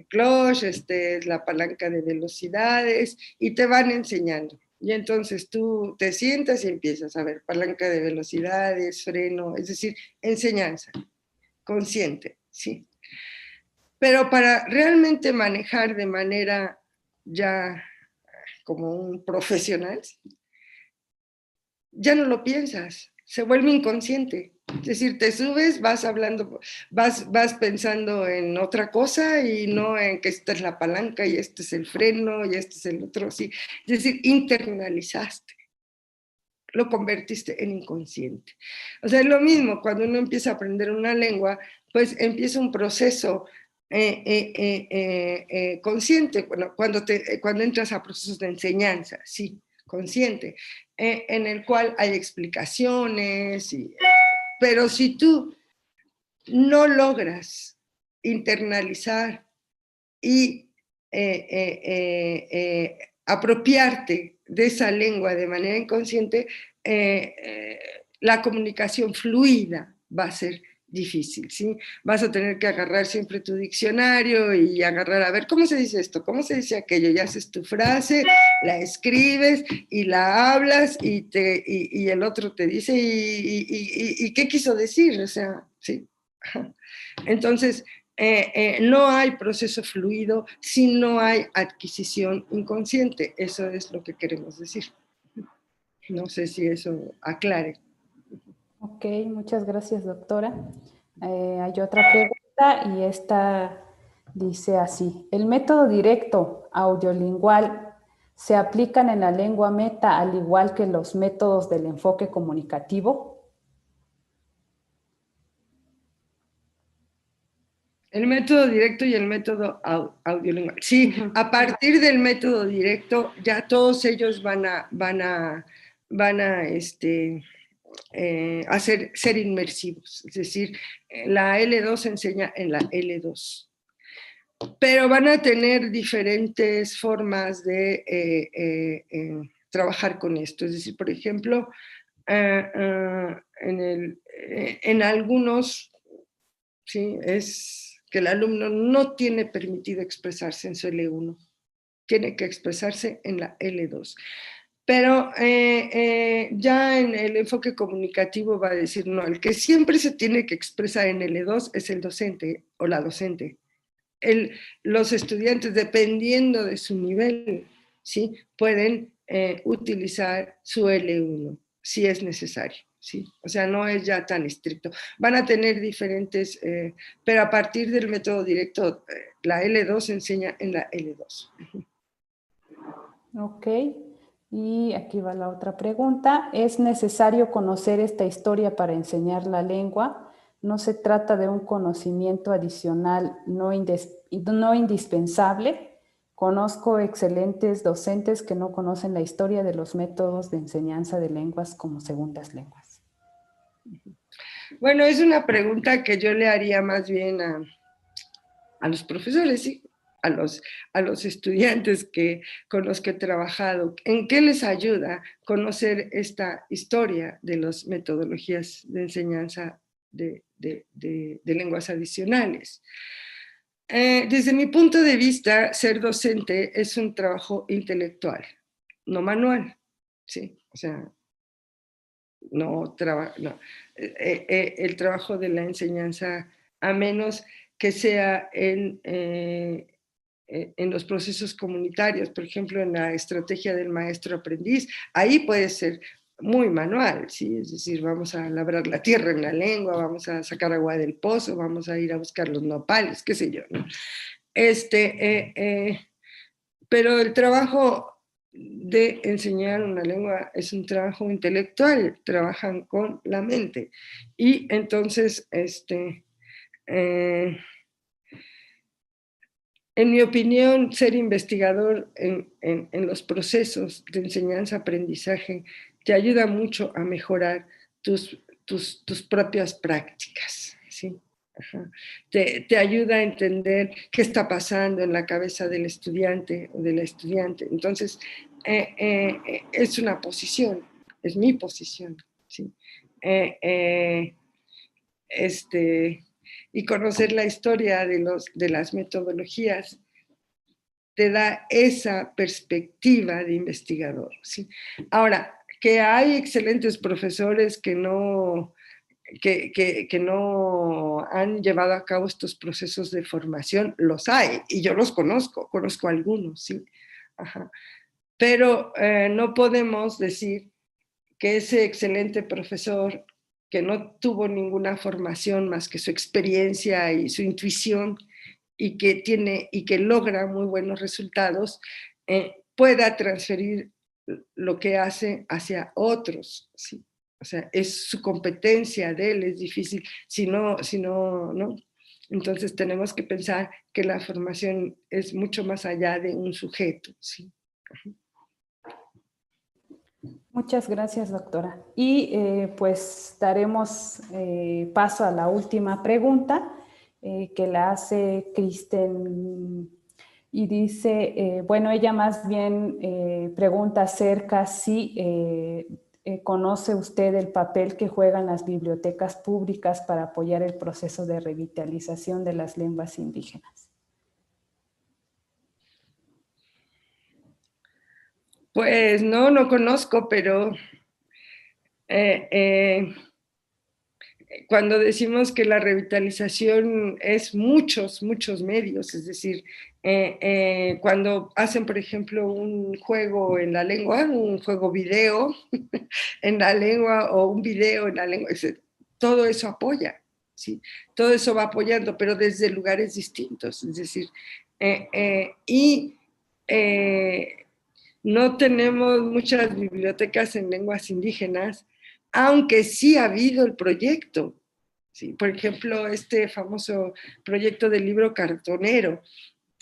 clutch, este es la palanca de velocidades, y te van enseñando. Y entonces tú te sientas y empiezas a ver palanca de velocidades, freno, es decir, enseñanza consciente, ¿sí? Pero para realmente manejar de manera ya como un profesional, ya no lo piensas, se vuelve inconsciente. Es decir, te subes, vas hablando, vas pensando en otra cosa y no en que esta es la palanca y este es el freno y este es el otro, sí. Es decir, internalizaste, lo convertiste en inconsciente. O sea, es lo mismo cuando uno empieza a aprender una lengua, pues empieza un proceso consciente, bueno, cuando entras a procesos de enseñanza, sí, consciente, en el cual hay explicaciones, pero si tú no logras internalizar y apropiarte de esa lengua de manera inconsciente, la comunicación fluida va a ser difícil, ¿sí? Vas a tener que agarrar siempre tu diccionario y agarrar, a ver, ¿cómo se dice esto? ¿Cómo se dice aquello? Ya haces tu frase, la escribes y la hablas y el otro te dice, ¿y qué quiso decir? O sea, sí. Entonces, no hay proceso fluido si no hay adquisición inconsciente. Eso es lo que queremos decir. No sé si eso aclare. Ok, muchas gracias, doctora. Hay otra pregunta y esta dice así. ¿El método directo audiolingual se aplican en la lengua meta al igual que los métodos del enfoque comunicativo? El método directo y el método audiolingual. Sí, Ujú. a partir del método directo ya todos ellos van a ser inmersivos. Es decir, la L2 enseña en la L2. Pero van a tener diferentes formas de trabajar con esto. Es decir, por ejemplo, en algunos, ¿sí? Es que el alumno no tiene permitido expresarse en su L1, tiene que expresarse en la L2. Pero ya en el enfoque comunicativo va a decir, no, el que siempre se tiene que expresar en L2 es el docente o la docente. Los estudiantes, dependiendo de su nivel, ¿sí? Pueden utilizar su L1 si es necesario. ¿Sí? O sea, no es ya tan estricto. Van a tener diferentes, pero a partir del método directo, la L2 enseña en la L2. Ok, y aquí va la otra pregunta. ¿Es necesario conocer esta historia para enseñar la lengua? No se trata de un conocimiento adicional no indispensable. Conozco excelentes docentes que no conocen la historia de los métodos de enseñanza de lenguas como segundas lenguas. Bueno, es una pregunta que yo le haría más bien a los profesores, ¿sí? A los estudiantes con los que he trabajado. ¿En qué les ayuda conocer esta historia de las metodologías de enseñanza de lenguas adicionales? Desde mi punto de vista, ser docente es un trabajo intelectual, no manual, ¿sí? O sea, no. El trabajo de la enseñanza, a menos que sea en los procesos comunitarios, por ejemplo, en la estrategia del maestro-aprendiz, ahí puede ser muy manual, ¿sí? Es decir, vamos a labrar la tierra en la lengua, vamos a sacar agua del pozo, vamos a ir a buscar los nopales, qué sé yo, ¿no? Pero el trabajo de enseñar una lengua es un trabajo intelectual, trabajan con la mente. Y entonces, en mi opinión, ser investigador en los procesos de enseñanza-aprendizaje te ayuda mucho a mejorar tus propias prácticas, ¿sí? Ajá. Te ayuda a entender qué está pasando en la cabeza del estudiante o de la estudiante. Entonces, es una posición, es mi posición, ¿sí? Eh, eh, este, y conocer la historia de las metodologías te da esa perspectiva de investigador, ¿sí? Ahora, que hay excelentes profesores que no han llevado a cabo estos procesos de formación, los hay, y yo los conozco algunos, ¿sí? Ajá. Pero no podemos decir que ese excelente profesor que no tuvo ninguna formación más que su experiencia y su intuición y que logra muy buenos resultados, pueda transferir lo que hace hacia otros, ¿sí? O sea, es su competencia de él, es difícil, ¿no? Entonces tenemos que pensar que la formación es mucho más allá de un sujeto, ¿sí? Muchas gracias, doctora. Y pues daremos paso a la última pregunta que la hace Kristen y dice, bueno, ella más bien pregunta acerca si conoce usted el papel que juegan las bibliotecas públicas para apoyar el proceso de revitalización de las lenguas indígenas. Pues no conozco, pero eh, eh, cuando decimos que la revitalización es muchos medios, es decir, Cuando hacen, por ejemplo, un juego en la lengua, un juego video en la lengua o un video en la lengua, todo eso apoya, ¿sí? Todo eso va apoyando, pero desde lugares distintos, es decir, y no tenemos muchas bibliotecas en lenguas indígenas, aunque sí ha habido el proyecto, ¿sí? Por ejemplo, este famoso proyecto del libro cartonero,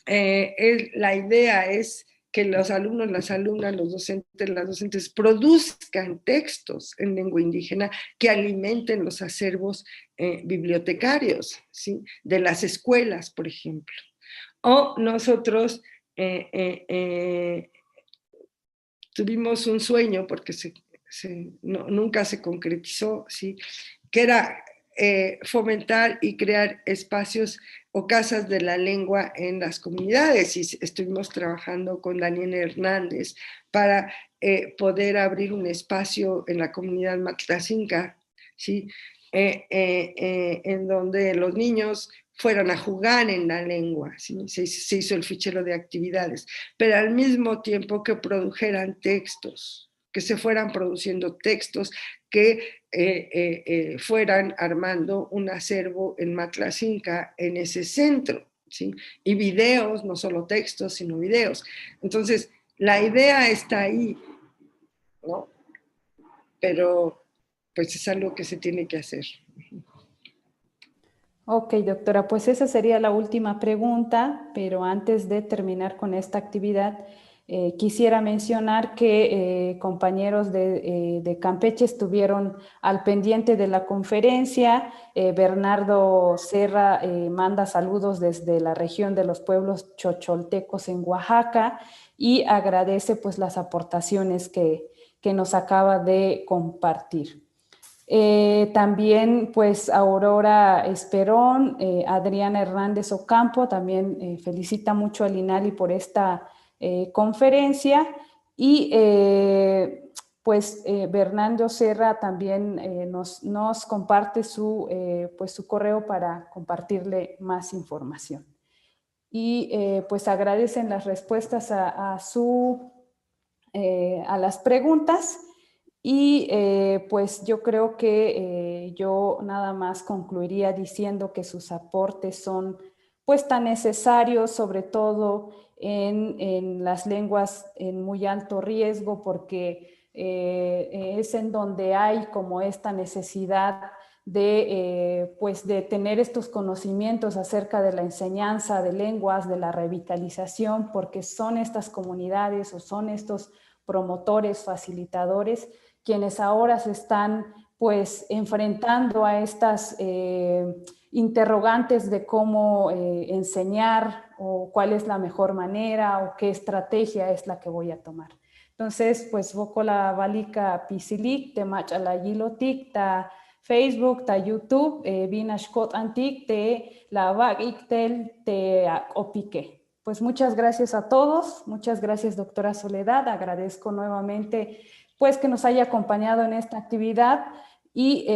la idea es que los alumnos, las alumnas, los docentes, las docentes produzcan textos en lengua indígena que alimenten los acervos bibliotecarios, ¿sí? De las escuelas, por ejemplo. O nosotros tuvimos un sueño, porque nunca se concretizó, ¿sí? Que era fomentar y crear espacios o casas de la lengua en las comunidades, y estuvimos trabajando con Daniel Hernández para poder abrir un espacio en la comunidad Matlacinca, ¿sí? En donde los niños fueran a jugar en la lengua, ¿sí? Se hizo el fichero de actividades, pero al mismo tiempo que produjeran textos, que se fueran produciendo textos que fueran armando un acervo en Matlacinca, en ese centro, ¿sí? Y videos, no solo textos, sino videos. Entonces, la idea está ahí, ¿no? Pero pues es algo que se tiene que hacer. Ok, doctora, pues esa sería la última pregunta, pero antes de terminar con esta actividad, quisiera mencionar que compañeros de Campeche estuvieron al pendiente de la conferencia. Bernardo Serra manda saludos desde la región de los pueblos chocholtecos en Oaxaca y agradece pues las aportaciones que nos acaba de compartir. También pues Aurora Esperón, Adriana Hernández Ocampo, también felicita mucho a Linali por esta conferencia y pues Bernardo Serra también nos comparte pues, su correo para compartirle más información. Y pues agradecen las respuestas a las preguntas. Y pues yo creo que yo nada más concluiría diciendo que sus aportes son pues tan necesarios, sobre todo en las lenguas en muy alto riesgo, porque es en donde hay como esta necesidad pues de tener estos conocimientos acerca de la enseñanza de lenguas, de la revitalización, porque son estas comunidades o son estos promotores, facilitadores, quienes ahora se están pues enfrentando a estas interrogantes de cómo enseñar o cuál es la mejor manera o qué estrategia es la que voy a tomar. Entonces, pues Vokola Valika Pisilik, te Machala Yilotik, ta Facebook, ta YouTube, Vinashkot Antik, te Lavak Iktel, te Opique. Pues muchas gracias a todos, muchas gracias doctora Soledad, agradezco nuevamente pues que nos haya acompañado en esta actividad y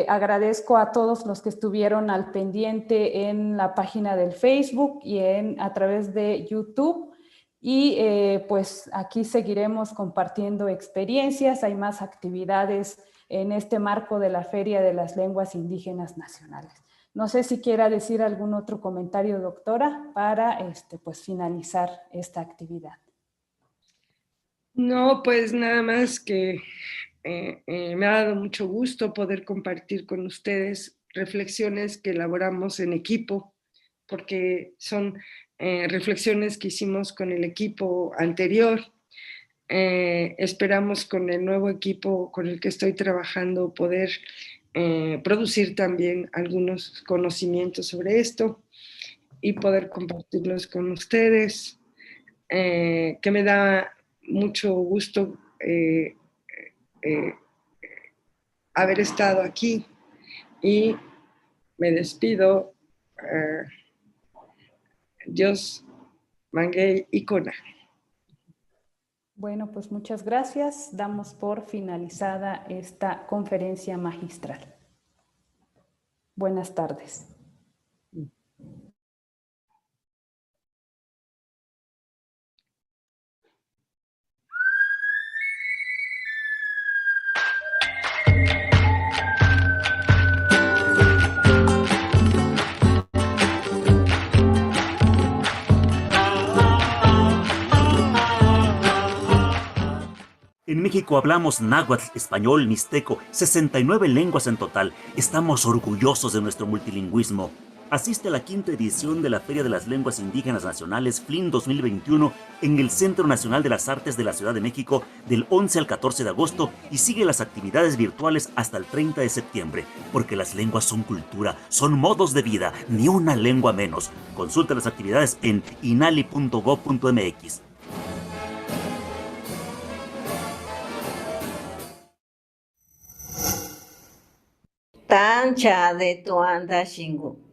agradezco a todos los que estuvieron al pendiente en la página del Facebook y a través de YouTube. Y pues aquí seguiremos compartiendo experiencias, hay más actividades en este marco de la Feria de las Lenguas Indígenas Nacionales. No sé si quiera decir algún otro comentario, doctora, para pues finalizar esta actividad. No, pues nada más que me ha dado mucho gusto poder compartir con ustedes reflexiones que elaboramos en equipo, porque son reflexiones que hicimos con el equipo anterior. Esperamos con el nuevo equipo con el que estoy trabajando poder producir también algunos conocimientos sobre esto y poder compartirlos con ustedes, que me da mucho gusto haber estado aquí y me despido. Dios, Manguey y Cona. Bueno, pues muchas gracias. Damos por finalizada esta conferencia magistral. Buenas tardes. En México hablamos náhuatl, español, mixteco, 69 lenguas en total. Estamos orgullosos de nuestro multilingüismo. Asiste a la quinta edición de la Feria de las Lenguas Indígenas Nacionales FLIN 2021 en el Centro Nacional de las Artes de la Ciudad de México del 11 al 14 de agosto y sigue las actividades virtuales hasta el 30 de septiembre, porque las lenguas son cultura, son modos de vida, ni una lengua menos. Consulta las actividades en inali.gov.mx. Tancha de tu anda shingu.